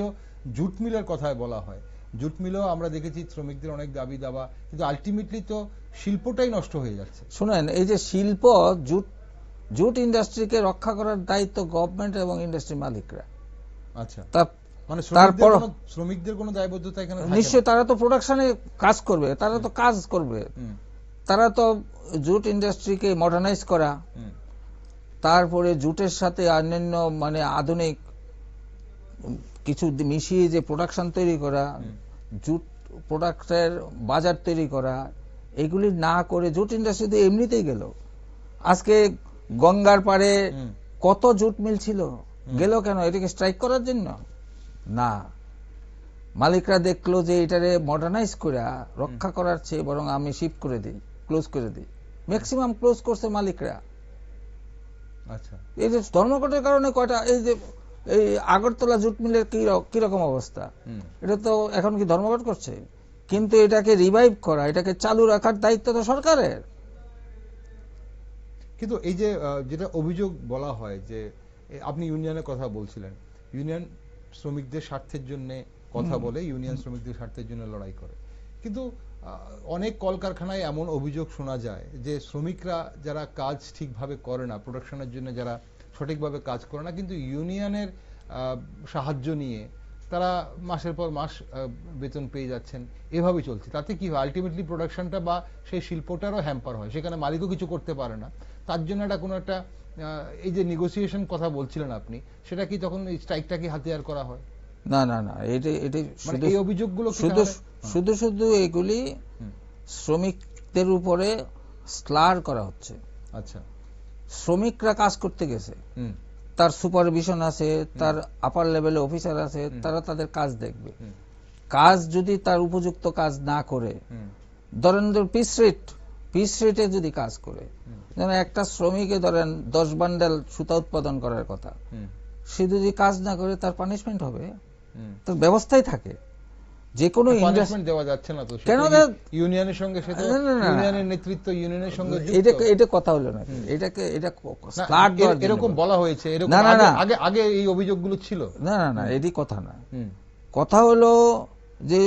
Speaker 1: জুট মিলের কথায় বলা হয়, জুট মিলও আমরা দেখেছি শ্রমিকদের অনেক দাবি দাবা, কিন্তু আলটিমেটলি তো শিল্পটাই নষ্ট হয়ে যাচ্ছে।
Speaker 2: শুনেন, এই যে শিল্প, জুট জুট ইন্ডাস্ট্রিকে রক্ষা করার দায়িত্ব গভর্নমেন্ট এবং ইন্ডাস্ট্রি মালিকরা।
Speaker 1: আচ্ছা,
Speaker 2: তা-
Speaker 1: মানে
Speaker 2: তারপর
Speaker 1: শ্রমিকদের কোনো দায়বদ্ধতা এখানে থাকে না?
Speaker 2: নিশ্চয়ই তারা তো প্রোডাকশনে কাজ করবে, তারা তো কাজ করবে,
Speaker 1: হুম,
Speaker 2: তারা তো জুট ইন্ডাস্ট্রিকে মডার্নাইজ করা,
Speaker 1: হুম,
Speaker 2: তারপরে জুটের সাথে অন্যান্য মানে আধুনিক কিছু মিশিয়ে যে প্রোডাকশন তৈরি করা, জুট প্রোডাক্টের বাজার তৈরি করা, এগুলি না করে জুট ইন্ডাস্ট্রি তো এমনিতেই গেল। আজকে গঙ্গার পাড়ে
Speaker 1: হুম,
Speaker 2: কত জুট মিল ছিল, গেল কেন? এটাকে স্ট্রাইক করার জন্য না, মালিকরা দেখলো যে এটারে মডার্নাইজ করে রক্ষা করার চেয়ে বরং আমি শিফট করে দিই, ক্লোজ করে দিই। ম্যাক্সিমাম ক্লোজ করছে মালিকরা।
Speaker 1: আচ্ছা,
Speaker 2: এই যে ধর্মঘটের কারণে কয়টা, এই যে এই আগরতলা জুট মিলের কিরকম অবস্থা,
Speaker 1: হুম,
Speaker 2: এটা তো এখন কি ধর্মঘট করছে? কিন্তু এটাকে রিভাইভ করা, এটাকে চালু রাখার দায়িত্ব তো সরকারের।
Speaker 1: কিন্তু এই যে যেটা অভিযোগ বলা হয় যে আপনি ইউনিয়নের কথা বলছিলেন, ইউনিয়ন শ্রমিকদের স্বার্থের জন্য কথা বলে, ইউনিয়ন শ্রমিকদের স্বার্থের জন্য লড়াই করে, কিন্তু অনেক কলকারখানায় এমন অভিযোগ শোনা যায় যে শ্রমিকরা যারা কাজ ঠিকভাবে করে না, প্রোডাকশনের জন্য যারা সঠিকভাবে কাজ করে না, কিন্তু ইউনিয়নের সাহায্য নিয়ে তারা মাসের পর মাস বেতন পেয়ে যাচ্ছেন, এভাবেই চলছে। তাতে কি হয়, আলটিমেটলি প্রোডাকশনটা বা সেই শিল্পটারও হ্যাম্পার হয়, সেখানে মালিকও কিছু করতে পারে না। তার জন্য একটা কোনো একটা এই যে নেগোসিয়েশন কথা বলছিলেন আপনি, সেটা কি তখন এই স্ট্রাইকটা কি হাতিয়ার করা হয়?
Speaker 2: না না না, এটা
Speaker 1: মানে এই অভিযোগগুলো কি
Speaker 2: শুধু
Speaker 1: তাহলে-
Speaker 2: শুধু শুধু এগুলি শ্রমিকদের উপরে স্লার করা হচ্ছে।
Speaker 1: আচ্ছা,
Speaker 2: শ্রমিকরা কাজ করতে গেছে,
Speaker 1: হুম,
Speaker 2: তার সুপারভিশন আছে, তার আপার লেভেলে অফিসার আছে, তারা তাদের কাজ দেখবে। কাজ যদি তার উপযুক্ত কাজ না করে,
Speaker 1: হুম,
Speaker 2: ধরেন পিস রেটে যদি কাজ করে, যেন একটা শ্রমিকে ধরেন 10 বান্ডেল সুতা উৎপাদন করার কথা,
Speaker 1: হুম,
Speaker 2: সে যদি কাজ না করে তার পানিশমেন্ট হবে,
Speaker 1: হুম।
Speaker 2: তার ব্যবস্থাই থাকে। যে কোনো
Speaker 1: পানিশমেন্ট দেওয়া যাচ্ছে না তো,
Speaker 2: কেন
Speaker 1: ইউনিয়নের সঙ্গে, সে তো
Speaker 2: না, না, না,
Speaker 1: ইউনিয়নের নেতৃত্ব ইউনিয়নের সঙ্গে যুক্ত।
Speaker 2: এটা কথা হলো না, এটা
Speaker 1: না,
Speaker 2: স্লার দেওয়ার জন্য
Speaker 1: এরকম
Speaker 2: বলা।
Speaker 1: বলা হয়েছে, এরকম
Speaker 2: না, না, না।
Speaker 1: আগে আগে এই অভিযোগগুলো ছিল।
Speaker 2: না না না, এটি কথা না।
Speaker 1: হুম,
Speaker 2: কথা হলো যে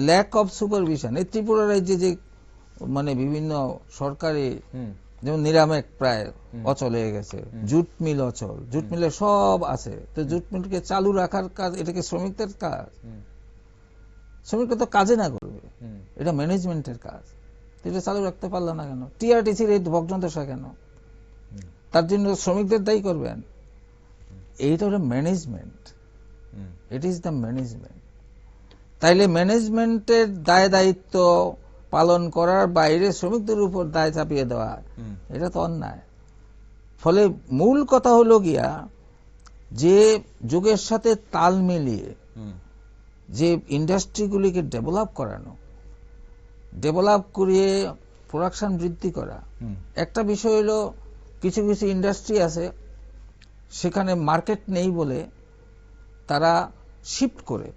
Speaker 2: ল্যাক অফ সুপারভিশন। এই ত্রিপুরা রাজ্যে যে মানে বিভিন্ন সরকারি,
Speaker 1: হুম,
Speaker 2: যেমন নিরামেক প্রায় অচল হয়ে গেছে, জুট মিল অচল, জুট মিলে সব আছে, তো জুট মিলকে চালু রাখার কাজ, এটা কি শ্রমিকদের কাজ?
Speaker 1: হুম,
Speaker 2: শ্রমিকরা তো কাজে না করবে,
Speaker 1: হুম,
Speaker 2: এটা ম্যানেজমেন্টের কাজ। তো এটা চালু রাখতে পারলো না কেন? টিআরটিসির এই ভগ্নদশা কেন? তার জন্য শ্রমিকদের দায়ী করবেন? এইটা হলো management,
Speaker 1: hmm,
Speaker 2: it is the management. তাইলে ম্যানেজমেন্টের দায় দায়িত্ব পালন করার বাইরে শ্রমিকদের উপর দায় চাপিয়ে দেওয়া,
Speaker 1: হুম,
Speaker 2: এটা তো অন্যায়। ফলে মূল কথা হলো গিয়া যে যুগের সাথে তাল মিলিয়ে
Speaker 1: হুম,
Speaker 2: যে ইন্ডাস্ট্রিগুলিকে ডেভেলপ করানো, ডেভেলপ করিয়ে প্রোডাকশন বৃদ্ধি করা।
Speaker 1: হুম,
Speaker 2: একটা বিষয় হলো কিছু কিছু ইন্ডাস্ট্রি আছে সেখানে মার্কেট নেই বলে তারা শিফট করে,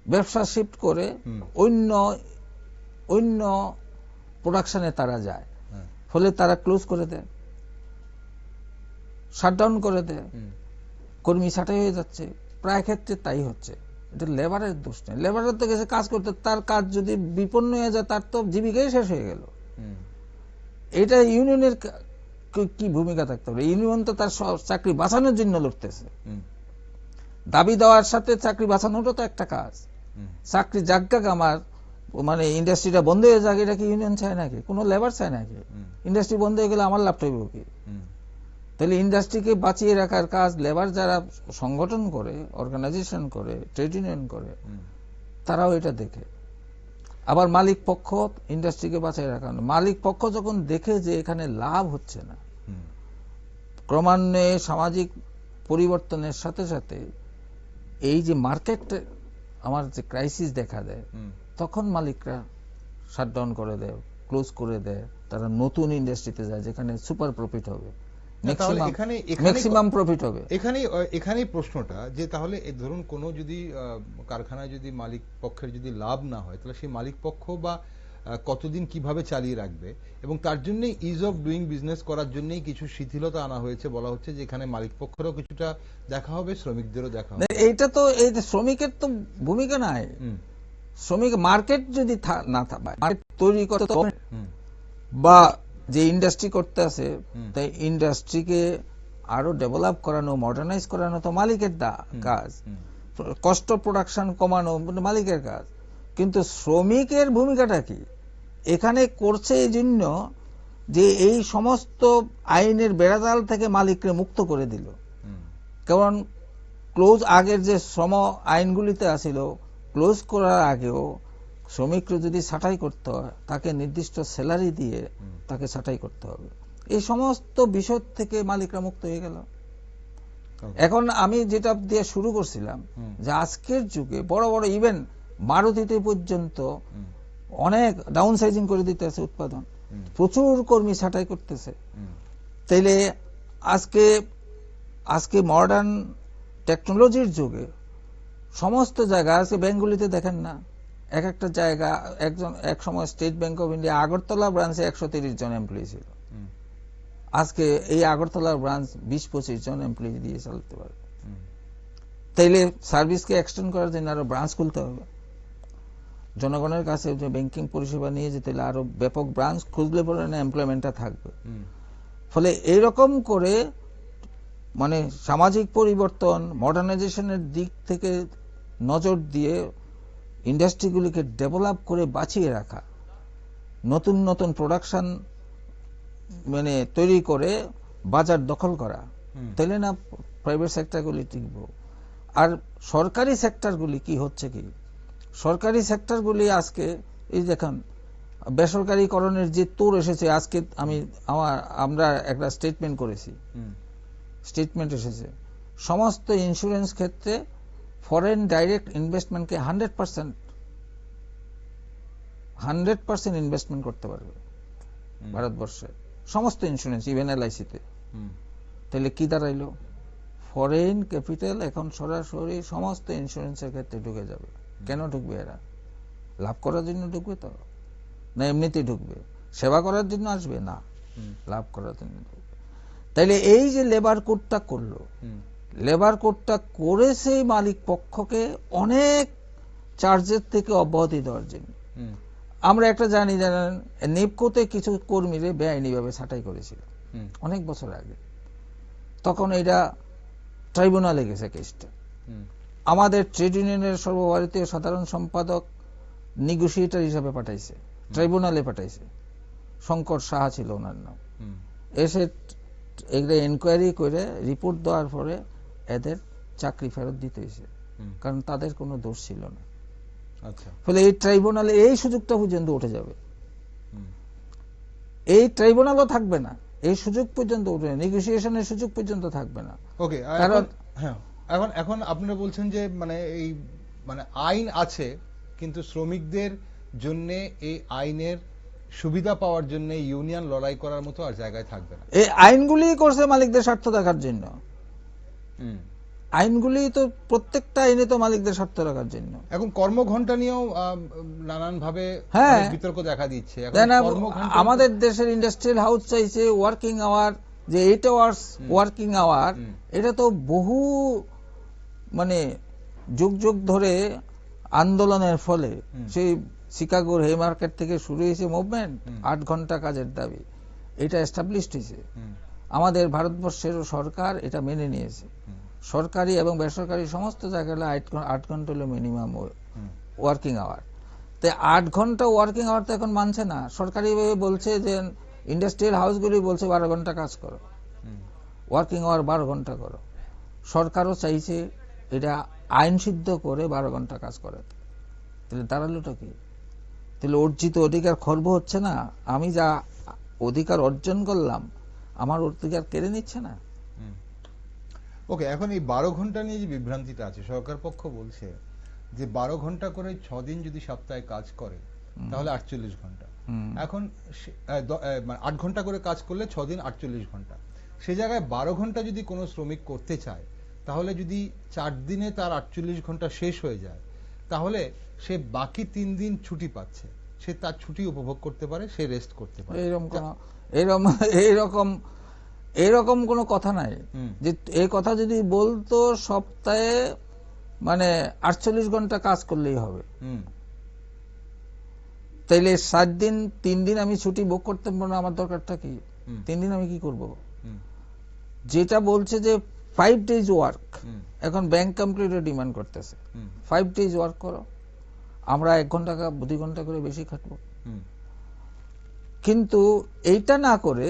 Speaker 2: ব্যবসা শিফট করে
Speaker 1: হুম,
Speaker 2: অন্য অন্য প্রোডাকশনে তারা যায়,
Speaker 1: হ্যাঁ,
Speaker 2: ফলে তারা ক্লোজ করে দেয়, শাটডাউন করে দেয়,
Speaker 1: হুম,
Speaker 2: কর্মী ছাঁটাই হয়ে যাচ্ছে। প্রায় ক্ষেত্রে তাই হচ্ছে। এটা লেবারের দোষ নেই, লেবারের তো গেছে কাজ করতে, তার কাজ যদি বিপন্ন হয়ে যায় তার তো জীবিকাই শেষ হয়ে গেল।
Speaker 1: হুম,
Speaker 2: এটা ইউনিয়নের কি ভূমিকা থাকতে হবে? ইউনিয়ন তো তার চাকরি বাঁচানোর জন্য লড়তেছে।
Speaker 1: হুম,
Speaker 2: দাবি দেওয়ার সাথে চাকরি বাঁচানোটা তো একটা কাজ।
Speaker 1: হুম,
Speaker 2: চাকরি যাজ্ঞা আমার মানে ইন্ডাস্ট্রিটা বন্ধ হয়ে যাক, এটা কি ইউনিয়ন চায় নাকি? কোনো লেবার চায় নাকি? ইন্ডাস্ট্রি বন্ধ হয়ে গেলে আমার লাভটা হইব কি?
Speaker 1: হুম,
Speaker 2: তাহলে ইন্ডাস্ট্রিকে বাঁচিয়ে রাখার কাজ লেবার যারা সংগঠন করে, অর্গানাইজেশন করে, ট্রেড ইউনিয়ন করে,
Speaker 1: হুম,
Speaker 2: তারাও এটা দেখে। আবার মালিক পক্ষ ইন্ডাস্ট্রিকে বাঁচিয়ে রাখা, মালিক পক্ষ যখন দেখে যে এখানে লাভ হচ্ছে না,
Speaker 1: হুম,
Speaker 2: ক্রমান্বয়ে সামাজিক পরিবর্তনের সাথে সাথে এই যে মার্কেট আমার যে ক্রাইসিস দেখা দেয়,
Speaker 1: হুম।
Speaker 2: তখন মালিকরা শাটডাউন করে দেয়, ক্লোজ করে দেয়, তারা নতুন ইন্ডাস্ট্রিতে যায় যেখানে সুপার প্রফিট হবে,
Speaker 1: তাহলে
Speaker 2: ম্যাক্সিমাম প্রফিট হবে।
Speaker 1: এখানেই প্রশ্নটা যে তাহলে ধরুন কোনো যদি কারখানায় যদি মালিক পক্ষের যদি লাভ না হয়, তাহলে সেই মালিক পক্ষ বা কতদিন কিভাবে চালিয়ে রাখবে, এবং তার জন্য ইজ অফ ডুইং বিজনেস করার জন্যই কিছু শিথিলতা আনা হয়েছে। বলা হচ্ছে যে এখানে মালিক পক্ষেরও কিছুটা দেখা হবে, শ্রমিকদেরও দেখা হবে।
Speaker 2: এইটা তো এই যে শ্রমিকের তো ভূমিকা নাই। শ্রমিক মার্কেট যদি না থাকে, মার্কেট তৈরি করতে
Speaker 1: হুম,
Speaker 2: বা যে ইন্ডাস্ট্রি করতে আছে, তাই ইন্ডাস্ট্রিকে আরো ডেভেলপ করানো, মডার্নাইজ করানো তো মালিকের কাজ, কষ্ট প্রোডাকশন কমানো মালিকের কাজ। কিন্তু শ্রমিকের ভূমিকাটা কি এখানে করছে? এই জন্য যে এই সমস্ত আইনের বেড়াজাল থেকে মালিককে মুক্ত করে দিল। কারণ ক্লোজ আগের যে শ্রম আইনগুলিতে আছিল, ক্লোজ করার আগেও শ্রমিকরা যদি ছাঁটাই করতে হয় তাকে নির্দিষ্ট স্যালারি দিয়ে তাকে ছাঁটাই করতে হবে। এই সমস্ত বিষয় থেকে মালিকরা মুক্ত হয়ে গেল। এখন আমি যেটা দিয়ে শুরু করছিলাম যে আজকের যুগে বড় বড় ইভেন মারুতিতে পর্যন্ত অনেক ডাউন সাইজিং করে দিতেছে উৎপাদন, প্রচুর কর্মী ছাঁটাই করতেছে। তাইলে আজকে মডার্ন টেকনোলজির যুগে সমস্ত জায়গা আছে, ব্যাংকগুলিতে দেখেন না, এক একটা জায়গা এক সময় state bank of India Agartala ব্রাঞ্চে 130 জন এমপ্লয়ি ছিল, আজকে এই আগরতলা ব্রাঞ্চ 20-25 জন এমপ্লয়ি দিয়ে চালাতে পারবে। তাইলে সার্ভিসকে এক্সটেন্ড করার জন্য আরো ব্রাঞ্চ খুলতে হবে, জনগণের কাছে যে ব্যাংকিং পরিষেবা নিয়ে যেতে হলে আরো ব্যাপক ব্রাঞ্চ খুঁজলে পরে না এমপ্লয়মেন্টটা থাকবে। ফলে এইরকম করে মানে সামাজিক পরিবর্তন, মডার্নাইজেশনের দিক থেকে নজর দিয়ে ইন্ডাস্ট্রিগুলিকে ডেভেলপ করে বাঁচিয়ে রাখা, নতুন নতুন প্রোডাকশন মানে তৈরি করে বাজার দখল করা, তাইলে না প্রাইভেট সেক্টরগুলি টিকবে। আর সরকারি সেক্টরগুলি কি হচ্ছে কি, সরকারি সেক্টরগুলি আজকে এই দেখেন বেসরকারীকরণের যে তোর এসেছে। আজকে আমরা একটা স্টেটমেন্ট করেছি, স্টেটমেন্ট এসেছে সমস্ত ইন্স্যুরেন্স ক্ষেত্রে ফরেন ডাইরেক্ট ইনভেস্টমেন্টকে 100% ইনভেস্টমেন্ট করতে পারবে ভারতবর্ষে, সমস্ত ইন্স্যুরেন্স, ইভেন এলআইসিতে। তাহলে কি দাঁড়াইলো? ফরেন ক্যাপিটাল এখন সরাসরি সমস্ত ইন্স্যুরেন্সের ক্ষেত্রে ঢুকে যাবে। কেন ঢুকবে? এরা লাভ করার জন্য ঢুকবে তো না এমনিতেই ঢুকবে? সেবা করার জন্য আসবে না, লাভ করার জন্য ঢুকবে। তাইলে এই যে লেবার কোডটা করলো, লেবার কোডটা করেছে মালিক পক্ষকে অনেক চার্জের থেকে অব্যাহতি দেওয়ার জন্য। আমরা একটা জানি, জানেন নেপকোতে কিছু কর্মীরে বেআইনিভাবে ছাঁটাই করেছিল অনেক বছর আগে, তখন এটা ট্রাইব্যুনালে গেছে কেসটা। আমাদের ট্রেড ইউনিয়নের সর্বভারতীয় সাধারণ সম্পাদক নেগোসিয়েটর হিসাবে পাঠাইছে, ট্রাইব্যুনালে পাঠাইছে, শঙ্কর সাহা ছিল ওনার নাম। এসে এগুলো এনকোয়ারি করে রিপোর্ট দেওয়ার পরে এদের চাকরি ফেরত দিতে হয়েছে, কারণ তাদের কোনো দোষ ছিল না। ফলে এই ট্রাইব্যুনালে এই সুযোগটা পর্যন্ত উঠে যাবে, এই ট্রাইব্যুনালও থাকবে না, এই সুযোগ পর্যন্ত উঠে, নেগোসিয়েশনের সুযোগ পর্যন্ত থাকবে না।
Speaker 1: ওকে, এখন আপনারা বলছেন যে মানে এই মানে আইন আছে, কিন্তু শ্রমিকদের জন্য এই আইনের সুবিধা পাওয়ার জন্য ইউনিয়ন লড়াই করার মতো আর জায়গায় থাকবে না।
Speaker 2: এই আইনগুলি করছে মালিকদের স্বার্থ দেখার জন্য। আইনগুলি তো প্রত্যেকটা আইনে তো মালিকদের স্বার্থ রাখার জন্য।
Speaker 1: এখন কর্মঘণ্টা নিয়েও নানান ভাবে বিতর্ক দেখা দিচ্ছে।
Speaker 2: আমাদের দেশের ইন্ডাস্ট্রিয়াল হাউস চাইছে ওয়ার্কিং আওয়ার, যে 8 আওয়ার্স ওয়ার্কিং আওয়ার। এটা তো বহু মানে যুগ যুগ ধরে আন্দোলনের ফলে সেই শিকাগোর হে মার্কেট থেকে শুরু হয়েছে মুভমেন্ট, 8 ঘন্টা কাজের দাবি, এটা এস্টাবলিশড হয়েছে। আমাদের ভারতবর্ষের সরকার এটা মেনে নিয়েছে, সরকারি এবং বেসরকারি সমস্ত জায়গায় 8 ঘন্টা হলো মিনিমাম ওয়ার্কিং আওয়ার। তো 8 ঘন্টা ওয়ার্কিং আওয়ার তো এখন মানছে না। সরকারি বলছে যে ইন্ডাস্ট্রিয়াল হাউসগুলি বলছে 12 ঘন্টা কাজ করো, ওয়ার্কিং আওয়ার 12 ঘন্টা করো। সরকারও চাইছে এটা আইন সিদ্ধ করে 12 ঘন্টা কাজ করে। তাহলে দাঁড়ালোটা কি? তাহলে অর্জিত অধিকার খর্ব হচ্ছে না? আমি যা অধিকার অর্জন করলাম আমার অধিকার কেড়ে নিচ্ছে না?
Speaker 1: ওকে, এখন এই 12 ঘন্টা নিয়ে যে বিভ্রান্তিটা আছে, সরকার পক্ষ বলছে যে 12 ঘন্টা করে 6 দিন যদি সপ্তাহে কাজ করে তাহলে 48 ঘন্টা। এখন 8 ঘন্টা করে কাজ করলে 6 দিন 48 ঘন্টা। সে জায়গায় 12 ঘন্টা যদি কোনো শ্রমিক করতে চায়, তাহলে যদি 4 দিনে তার 48 ঘন্টা শেষ হয়ে যায়, তাহলে সে বাকি 3 দিন ছুটি পাচ্ছে, সে তার ছুটি উপভোগ করতে পারে, সে রেস্ট করতে পারে।
Speaker 2: এরকম কোনো কথা নাই যে এই কথা যদি বলতো সপ্তাহে মানে 48 ঘন্টা কাজ করলেই হবে। তাইলে 7 দিন 3 দিন আমি ছুটি বুক করতে পারবো না, আমার দরকারটা কি?
Speaker 1: হুম।
Speaker 2: 3 দিন আমি কি করব?
Speaker 1: হুম।
Speaker 2: যেটা বলছে যে 5 ডেজ ওয়ার্ক,
Speaker 1: হুম।
Speaker 2: এখন ব্যাংক কমপ্লিটে ডিমান্ড করতেছে
Speaker 1: হুম।
Speaker 2: 5 ডেজ ওয়ার্ক করো, আমরা 1 ঘন্টা 2 ঘন্টা করে বেশি খাটবো।
Speaker 1: হুম।
Speaker 2: কিন্তু এইটা না করে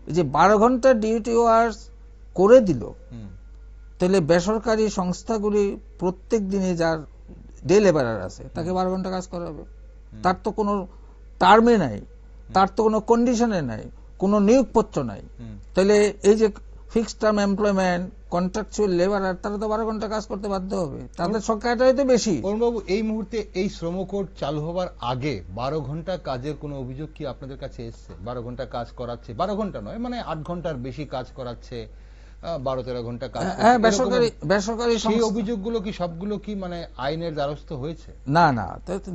Speaker 2: এই যে 12 ঘন্টা ডিউটি আওয়ার্স করে দিল,
Speaker 1: হুম।
Speaker 2: তাহলে বেসরকারি সংস্থাগুলি প্রত্যেক দিনে যার ডে লেবারার আছে তাকে 12 ঘন্টা কাজ করাবে। তার তো কোনো টার্মে নাই, তার তো কোনো কন্ডিশনে নাই, কোনো নিয়োগপত্র নাই।
Speaker 1: হুম।
Speaker 2: তাহলে এই যে fixed term employment, contractual labourer, তারা তো 12 ঘন্টা কাজ করতে বাধ্য হবে, তাদের সংখ্যাটাই তো বেশি।
Speaker 1: অরুণবাবু, এই মুহূর্তে এই শ্রম কোড চালু হবার আগে 12 ঘন্টা কাজের কোনো অভিযোগ কি আপনাদের কাছে এসছে? 12 ঘন্টা কাজ করাচ্ছে, 12 ঘন্টা নয়, মানে 8 ঘন্টার বেশি কাজ করাচ্ছে, 12-13 ঘন্টা কাজ করছে,
Speaker 2: হ্যাঁ,
Speaker 1: এরকম
Speaker 2: বেসরকারি
Speaker 1: সেই
Speaker 2: সংস্থা।
Speaker 1: অভিযোগগুলো কি সবগুলো কি মানে আইনের দ্বারস্থ হয়েছে?
Speaker 2: না না,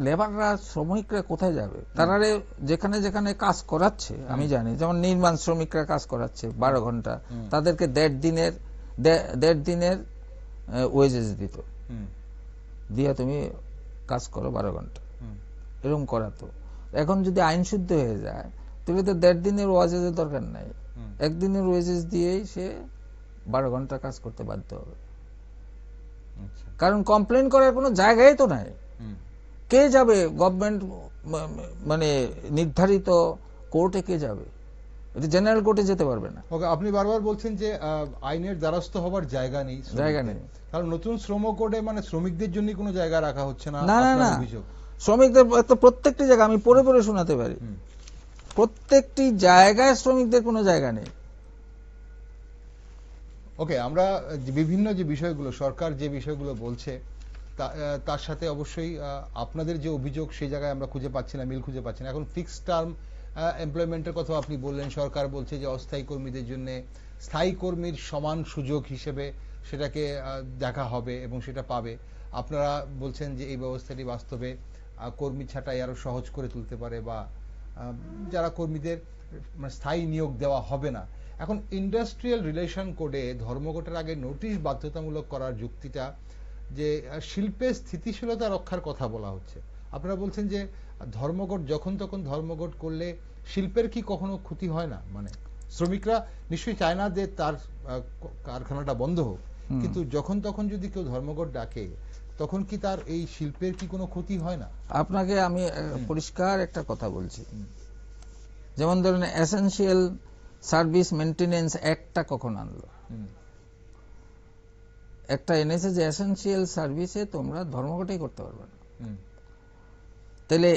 Speaker 2: লেবাররা, শ্রমিকরা কোথায় যাবে? তারা যেখানে যেখানে কাজ করাচ্ছে, আমি জানি যেমন নির্মাণ শ্রমিকরা কাজ করাচ্ছে 12 ঘন্টা, তাদেরকে 1.5 দিনের ওয়েজেস দিত,
Speaker 1: হুম।
Speaker 2: দিয়া তুমি কাজ করো 12 ঘন্টা,
Speaker 1: হুম।
Speaker 2: এরকম করাতো। এখন যদি আইন শুদ্ধ হয়ে যায় তাহলে তো 1.5 দিনের ওয়েজেসের দরকার নাই, 1 দিনের ওয়েজেস দিয়েই সে 12 ঘন্টা কাজ করতে বাধ্য হবে।
Speaker 1: আচ্ছা।
Speaker 2: কারণ কমপ্লেন করার কোনো জায়গায় তো নাই।
Speaker 1: হুম।
Speaker 2: কে যাবে গভর্নমেন্ট মানে নির্ধারিত কোর্টে? কে যাবে? এটা জেনারেল কোর্টে যেতে পারবে না।
Speaker 1: ওকে, আপনি বারবার বলছেন যে আইনের দ্বারস্থ হবার জায়গা নেই,
Speaker 2: জায়গা নেই।
Speaker 1: কারণ নতুন শ্রম কোডে মানে শ্রমিকদের জন্য কোনো জায়গা রাখা হচ্ছে না,
Speaker 2: না না
Speaker 1: আপনার
Speaker 2: না,
Speaker 1: অভিযোগ।
Speaker 2: শ্রমিকদের তো প্রত্যেকটি জায়গা, আমি পড়ে পড়ে শোনাতে পারি, প্রত্যেকটি জায়গায় শ্রমিকদের কোনো জায়গা নেই।
Speaker 1: ওকে, আমরা বিভিন্ন যে বিষয়গুলো, সরকার যে বিষয়গুলো বলছে তার সাথে অবশ্যই আপনাদের যে অভিযোগ সেই জায়গায় আমরা খুঁজে পাচ্ছি না, মিল খুঁজে পাচ্ছি না। এখন ফিক্সড টার্ম এমপ্লয়মেন্টের কথা আপনি বললেন, সরকার বলছে যে অস্থায়ী কর্মীদের জন্য স্থায়ী কর্মীর সমান সুযোগ হিসেবে সেটাকে দেখা হবে এবং সেটা পাবে। আপনারা বলছেন যে এই ব্যবস্থাটি বাস্তবে কর্মী ছাঁটাই আরো সহজ করে তুলতে পারে, বা যারা কর্মীদের স্থায়ী নিয়োগ দেওয়া হবে না। এখন ইন্ডাস্ট্রিয়াল রিলেশন কোডে ধর্মঘটের আগে নোটিশ বাধ্যতামূলক করার যুক্তিটা যে শিল্পের স্থিতিশীলতা রক্ষার কথা বলা হচ্ছে। আপনারা বলছেন যে ধর্মঘট যখন তখন ধর্মঘট করলে শিল্পের কি কখনো ক্ষতি হয় না? মানে শ্রমিকরা নিশ্চয়ই চায় না যে তার কারখানাটা বন্ধ হোক, কিন্তু যখন তখন যদি কেউ ধর্মঘট ডাকে তখন কি তার এই শিল্পের কি কোনো ক্ষতি হয় না?
Speaker 2: আপনাকে আমি পরিষ্কার একটা কথা বলছি, যেমন ধরেন এসেনশিয়াল সার্ভিস মেইনটেনেন্স অ্যাক্টটা কখন আনলো? একটা এনেছে যে এসেনশিয়াল সার্ভিসে তোমরা ধর্মঘটই করতে পারবে না। তাহলে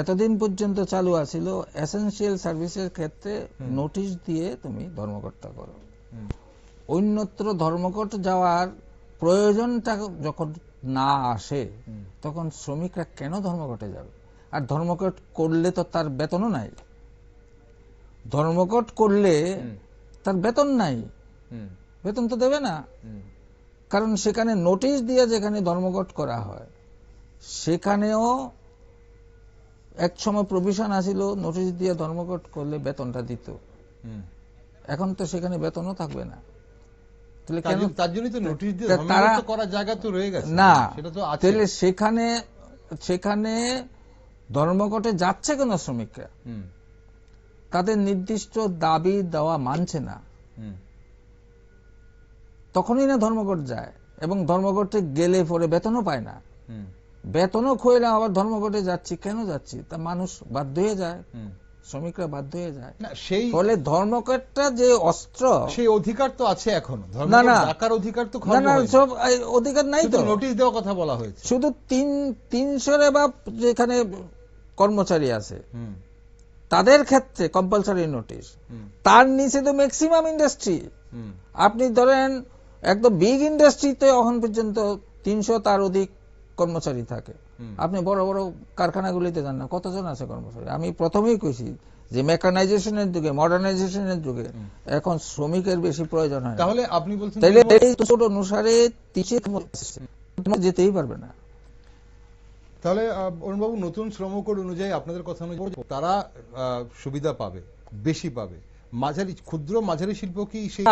Speaker 2: এতদিন পর্যন্ত চালু আছিল এসেনশিয়াল সার্ভিসের ক্ষেত্রে নোটিশ দিয়ে তুমি ধর্মঘটটা করো। অন্যত্র ধর্মঘট যাওয়ার প্রয়োজনটা যখন না আসে তখন শ্রমিকরা কেন ধর্মঘটে যাবে? আর ধর্মঘট করলে তো তার বেতনও নাই, ধর্মঘট করলে তার বেতন নাই, বেতন তো দেবে না। কারণ সেখানে নোটিশ দিয়ে যেখানে ধর্মঘট করা হয় সেখানেও এক সময় প্রভিশন আছিল, নোটিশ দিয়ে ধর্মঘট করলে বেতনটা দিত। এখন তো সেখানে বেতনও থাকবে না। তাহলে কেন?
Speaker 1: তার জন্যই তো নোটিশ দিয়ে ধর্মঘট করার জায়গা তো রয়ে গেছে
Speaker 2: না,
Speaker 1: সেটা তো আছে।
Speaker 2: তাহলে সেখানে ধর্মঘটে যাচ্ছে কেন শ্রমিকরা? তাদের নির্দিষ্ট দাবি দেওয়া মানছে না, তখনই না ধর্মঘট যায়, এবং ধর্মঘটে গেলে পরে বেতনও পায় না, বেতনও খইলে আবার ধর্মঘটে যাচ্ছি, কেন যাচ্ছি? তা মানুষ বাধ্য হয়ে যায়, শ্রমিকরা বাধ্য হয়ে যায়। ফলে ধর্মঘটটা যে অস্ত্র,
Speaker 1: সেই অধিকার তো আছে এখনো, ধর্মঘট ডাকার অধিকার তো খর্ব হয়নি।
Speaker 2: সব অধিকার নাই তো,
Speaker 1: নোটিশ দেওয়ার কথা বলা হয়েছে।
Speaker 2: শুধু 300 বা যেখানে কর্মচারী আছে তাদের ক্ষেত্রে কম্পালসারি নোটিশ, তার নিচে তো ম্যাক্সিমাম ইন্ডাস্ট্রি। আপনি ধরেন একদম বিগ ইন্ডাস্ট্রিতে এখন পর্যন্ত 300 তার অধিক কর্মচারী থাকে। আপনি বড় বড় কারখানাগুলিতে যান না, কতজন আছে কর্মচারী? আমি প্রথমেই কইছি যে মেকানাইজেশনের যুগে, মডার্নাইজেশনের যুগে এখন শ্রমিকের বেশি প্রয়োজন হয়।
Speaker 1: তাহলে আপনি বলছেন
Speaker 2: তাহলে এই ছোট অনুসারে যেতেই পারবে না।
Speaker 1: তাহলে অরুণবাবু, নতুন শ্রম কোড অনুযায়ী আপনাদের কথা অনুযায়ী তারা সুবিধা পাবে, বেশি পাবে। মাঝারি, ক্ষুদ্র মাঝারি শিল্প কি সেই?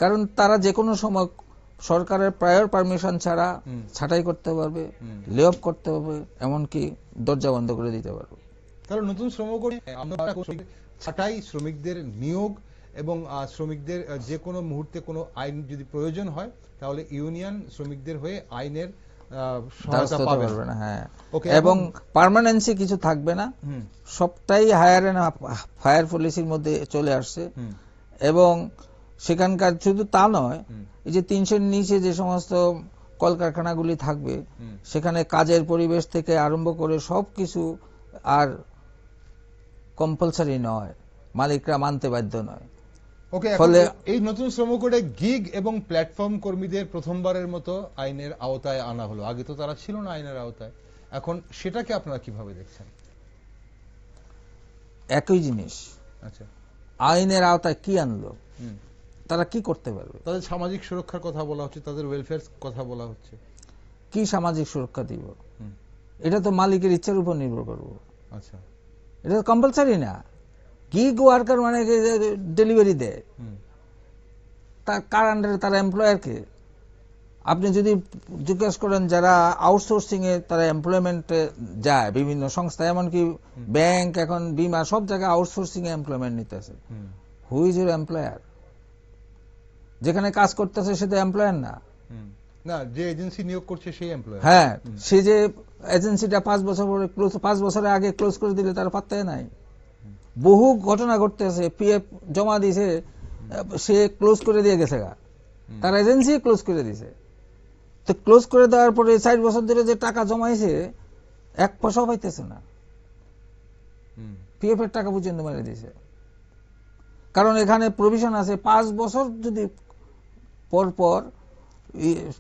Speaker 2: কারণ তারা যে কোনো সময় সরকারের প্রায়র পারমিশন ছাড়া ছাঁটাই করতে পারবে, লে অফ করতে পারবে, এমনকি দরজা বন্ধ করে দিতে পারবে।
Speaker 1: কারণ নতুন শ্রম কোড আমরা ছাঁটাই, শ্রমিকদের নিয়োগ এবং শ্রমিকদের যে কোনো মুহূর্তে কোনো আইন যদি প্রয়োজন হয় তাহলে ইউনিয়ন শ্রমিকদের হয়ে আইনের সহায়তা পাবে
Speaker 2: না। হ্যাঁ, এবং পার্মানেন্সি কিছু থাকবে না, সবটাই হায়ার এন্ড ফায়ার পলিসির মধ্যে চলে আসছে। এবং সেখানকার শুধু তা নয়, এই যে 300-এর নিচে যে সমস্ত কলকারখানাগুলি থাকবে সেখানে কাজের পরিবেশ থেকে আরম্ভ করে সবকিছু আর কম্পালসারি নয়, মালিকরা মানতে বাধ্য নয়।
Speaker 1: ফলে এই নতুন শ্রম কোডে গিগ এবং প্ল্যাটফর্ম কর্মীদের প্রথমবারের মতো আইনের আওতায় আনা হলো। আগে তো তারা ছিল না আইনের আওতায়, এখন সেটাকে আপনারা কিভাবে দেখছেন?
Speaker 2: একই জিনিস।
Speaker 1: আচ্ছা,
Speaker 2: আইনের আওতায় কি আনলো, তারা কি করতে পারবে?
Speaker 1: তাদের সামাজিক সুরক্ষার কথা বলা হচ্ছে, তাদের ওয়েলফেয়ার কথা বলা হচ্ছে।
Speaker 2: কি সামাজিক সুরক্ষা দিব? এটা তো মালিকের ইচ্ছার উপর নির্ভর করবো।
Speaker 1: আচ্ছা,
Speaker 2: এটা তো কম্পালসারি না। গিগ ওয়ার্কার মানে ডেলিভারি দেয়, তার কার আন্ডারে? তারা এমপ্লয়ারকে। আপনি যদি জিজ্ঞেস করেন যারা আউটসোর্সিং এ তারা এমপ্লয়মেন্টে যায় বিভিন্ন সংস্থা, এমনকি ব্যাংক, এখন বিমা, সব জায়গায় আউটসোর্সিং এ এমপ্লয়মেন্ট নিতেছে। Who is your employer? যেখানে কাজ করতেছে সে তো এমপ্লয়ার না।
Speaker 1: না, যে এজেন্সি নিয়োগ করছে সেই এমপ্লয়ার।
Speaker 2: হ্যাঁ, সে যে এজেন্সিটা 5 বছর পরে ক্লোজ, 5 বছরের আগে ক্লোজ করে দিলে তার পাত্তাই নাই। বহু ঘটনা ঘটতেছে, পিএফ জমা দিয়েছে, সে ক্লোজ করে দিয়ে গেছে গা, তার এজেন্সি ক্লোজ করে দিয়েছে। তো ক্লোজ করে দেওয়ার পরে 4 বছর ধরে যে টাকা জমাইছে 1 পয়সাও পাইতেছে না, পিএফ এর টাকা পর্যন্ত মেরে দিয়েছে। কারণ এখানে প্রভিশন আছে 5 বছর যদি পর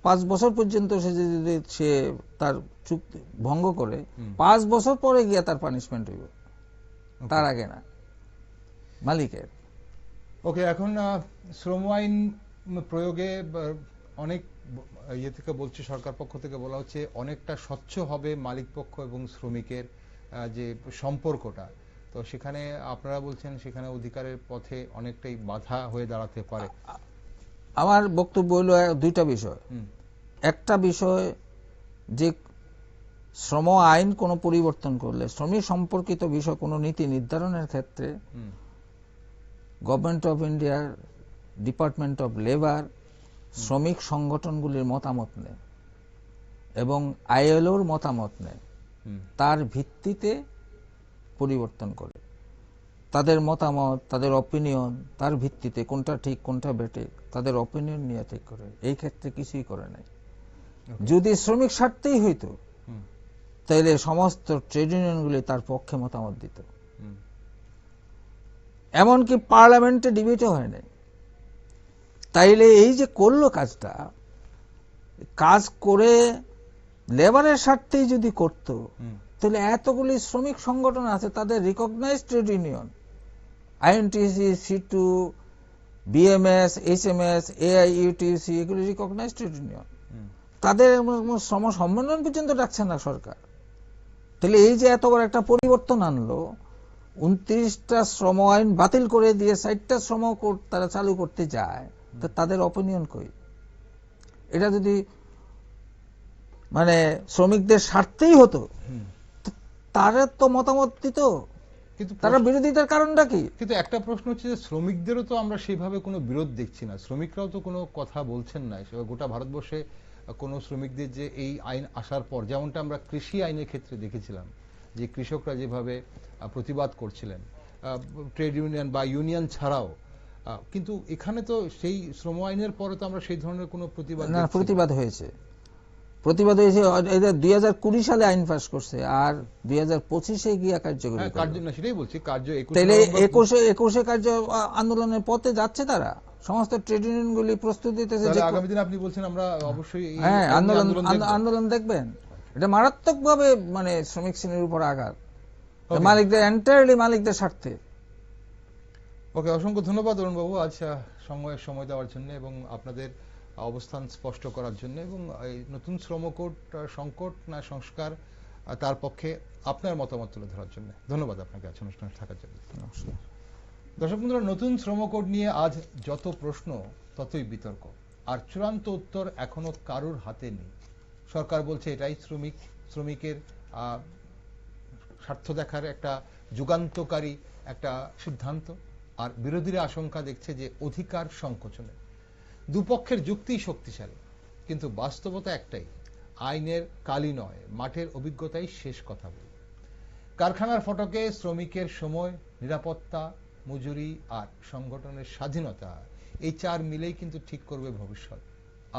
Speaker 2: 5 বছর পর্যন্ত সে যদি সে তার চুক্তি ভঙ্গ করে, 5 বছর পরে গিয়ে তার পানিশমেন্ট হইব, তার আগে না মালিকের।
Speaker 1: ওকে, এখন শ্রম আইন প্রয়োগে অনেক ইয়ে থেকে বলছে, সরকার পক্ষ থেকে বলা হচ্ছে অনেকটা স্বচ্ছ হবে মালিক পক্ষ এবং শ্রমিকের যে সম্পর্কটা। তো সেখানে আপনারা বলছেন সেখানে অধিকারের পথে অনেকটাই বাধা হয়ে দাঁড়াতে পারে।
Speaker 2: আমার বক্তব্য হলো দুইটা বিষয়। একটা বিষয় যে শ্রম আইন কোনো পরিবর্তন করলে শ্রমিক সম্পর্কিত বিষয় কোনো নীতি নির্ধারণের ক্ষেত্রে গভর্নমেন্ট অফ ইন্ডিয়ার ডিপার্টমেন্ট অফ লেবার শ্রমিক সংগঠনগুলির মতামত নেয় এবং আইএলওর মতামত নেয়, তার ভিত্তিতে পরিবর্তন করে। তাদের মতামত, তাদের অপিনিয়ন, তার ভিত্তিতে কোনটা ঠিক কোনটা বেটে তাদের অপিনিয়ন নিয়ে ঠিক করে। এই ক্ষেত্রে কিছুই করে নাই। যদি শ্রমিক স্বার্থেই হইতো তাহলে সমস্ত ট্রেড ইউনিয়নগুলি তার পক্ষে মতামত দিত। এমনকি পার্লামেন্টে ডিবেটও হয় নাই। তাইলে এই যে করলো কাজটা, কাজ করে লেবারের স্বার্থেই যদি করত তাহলে এতগুলি শ্রমিক সংগঠন আছে, তাদের রিকগনাইজড ট্রেড ইউনিয়ন, আইএনটিসি, সিটু, বিএমএস, এইচএমএস, এআইইউটিসি, এগুলি রিকগনাইজড ট্রেড ইউনিয়ন, তাদের শ্রম সম্মেলন পর্যন্ত ডাকছে না সরকার। তাহলে এই যে এত বড় একটা পরিবর্তন আনলো, 29টা শ্রম আইন বাতিল করে দিয়ে 60টা শ্রম কোড তারা চালু করতে যায়, তো তাদের অপিনিয়ন কই? এটা যদি মানে শ্রমিকদের স্বার্থেই হতো তারা তো মতামত দিত, কিন্তু তারা বিরোধিতার কারণটা কি?
Speaker 1: কিন্তু একটা প্রশ্ন হচ্ছে যে শ্রমিকদেরও তো আমরা সেইভাবে কোনো বিরোধ দেখছি না, শ্রমিকরাও তো কোনো কথা বলছেন না। গোটা ভারতবর্ষে কোনো শ্রমিকদের যে এই আইন আসার পর, যেমনটা আমরা কৃষি আইনের ক্ষেত্রে দেখেছিলাম যে কৃষকরা যেভাবে প্রতিবাদ করছিলেন ট্রেড ইউনিয়ন বা ইউনিয়ন ছাড়াও, কিন্তু এখানে তো সেই শ্রম আইনের পরে তো আমরা সেই ধরনের কোনো প্রতিবাদ
Speaker 2: না। প্রতিবাদ হয়েছে 2020 সালে আইন পাস করছে, আর 2025-এ গিয়া কার্যকরী
Speaker 1: কার্য না, সেটাই বলছি কার্য।
Speaker 2: তাহলে 21-এ কার্য আন্দোলনের পথে যাচ্ছে তারা, সমস্ত ট্রেড ইউনিয়নগুলি প্রস্তুতি দিতেছে যে
Speaker 1: আগামী দিনে আপনি বলছেন আমরা অবশ্যই
Speaker 2: আন্দোলন দেখবেন। এটা মারাত্মকভাবে মানে শ্রমিক শ্রেণীর উপর আঘাত, মালিকদের এন্টায়ারলি মালিকদের স্বার্থে।
Speaker 1: ওকে, অসংখ্য ধন্যবাদ অরুণ বাবু আজ সময় দেওয়ার জন্য এবং আপনাদের অবস্থান স্পষ্ট করার জন্য, এবং এই নতুন শ্রম কোড সংকট না সংস্কার তার পক্ষে আপনার মতামত তুলে ধরার জন্য ধন্যবাদ আপনাকে আজ অনুষ্ঠানে থাকার জন্য। দর্শক বন্ধুরা, নতুন শ্রম কোড নিয়ে আজ যত প্রশ্ন ততই বিতর্ক। আর চূড়ান্ত উত্তর এখনো কারুর হাতে নেই। সরকার বলছে এটাই শ্রমিকের স্বার্থ দেখার একটা যুগান্তকারী একটা সিদ্ধান্ত, আর বিরোধীরা আশঙ্কা দেখছে যে অধিকার সংকোচনের। দুপক্ষের যুক্তিই শক্তিশালী, কিন্তু বাস্তবতা একটাই, আইনের কালি নয়, মাঠের অভিজ্ঞতাই শেষ কথা বলে। কারখানার ফটকে শ্রমিকের সময়, নিরাপত্তা, মজুরি আর সংগঠনের স্বাধীনতা, এই চার মিলেই কিন্তু ঠিক করবে ভবিষ্যৎ।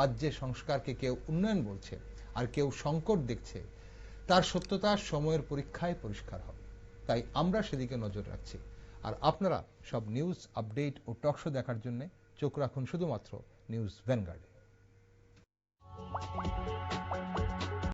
Speaker 1: আজ যে সংস্কারকে কেউ উন্নয়ন বলছে আর কেউ সংকট দেখছে, তার সত্যতা সময়ের পরীক্ষায় পরিষ্কার হবে। তাই আমরা সেদিকে নজর রাখছি। আর আপনারা সব নিউজ আপডেট ও টকশো দেখার জন্য চোখ রাখুন শুধুমাত্র নিউজ ভ্যানগার্ডে।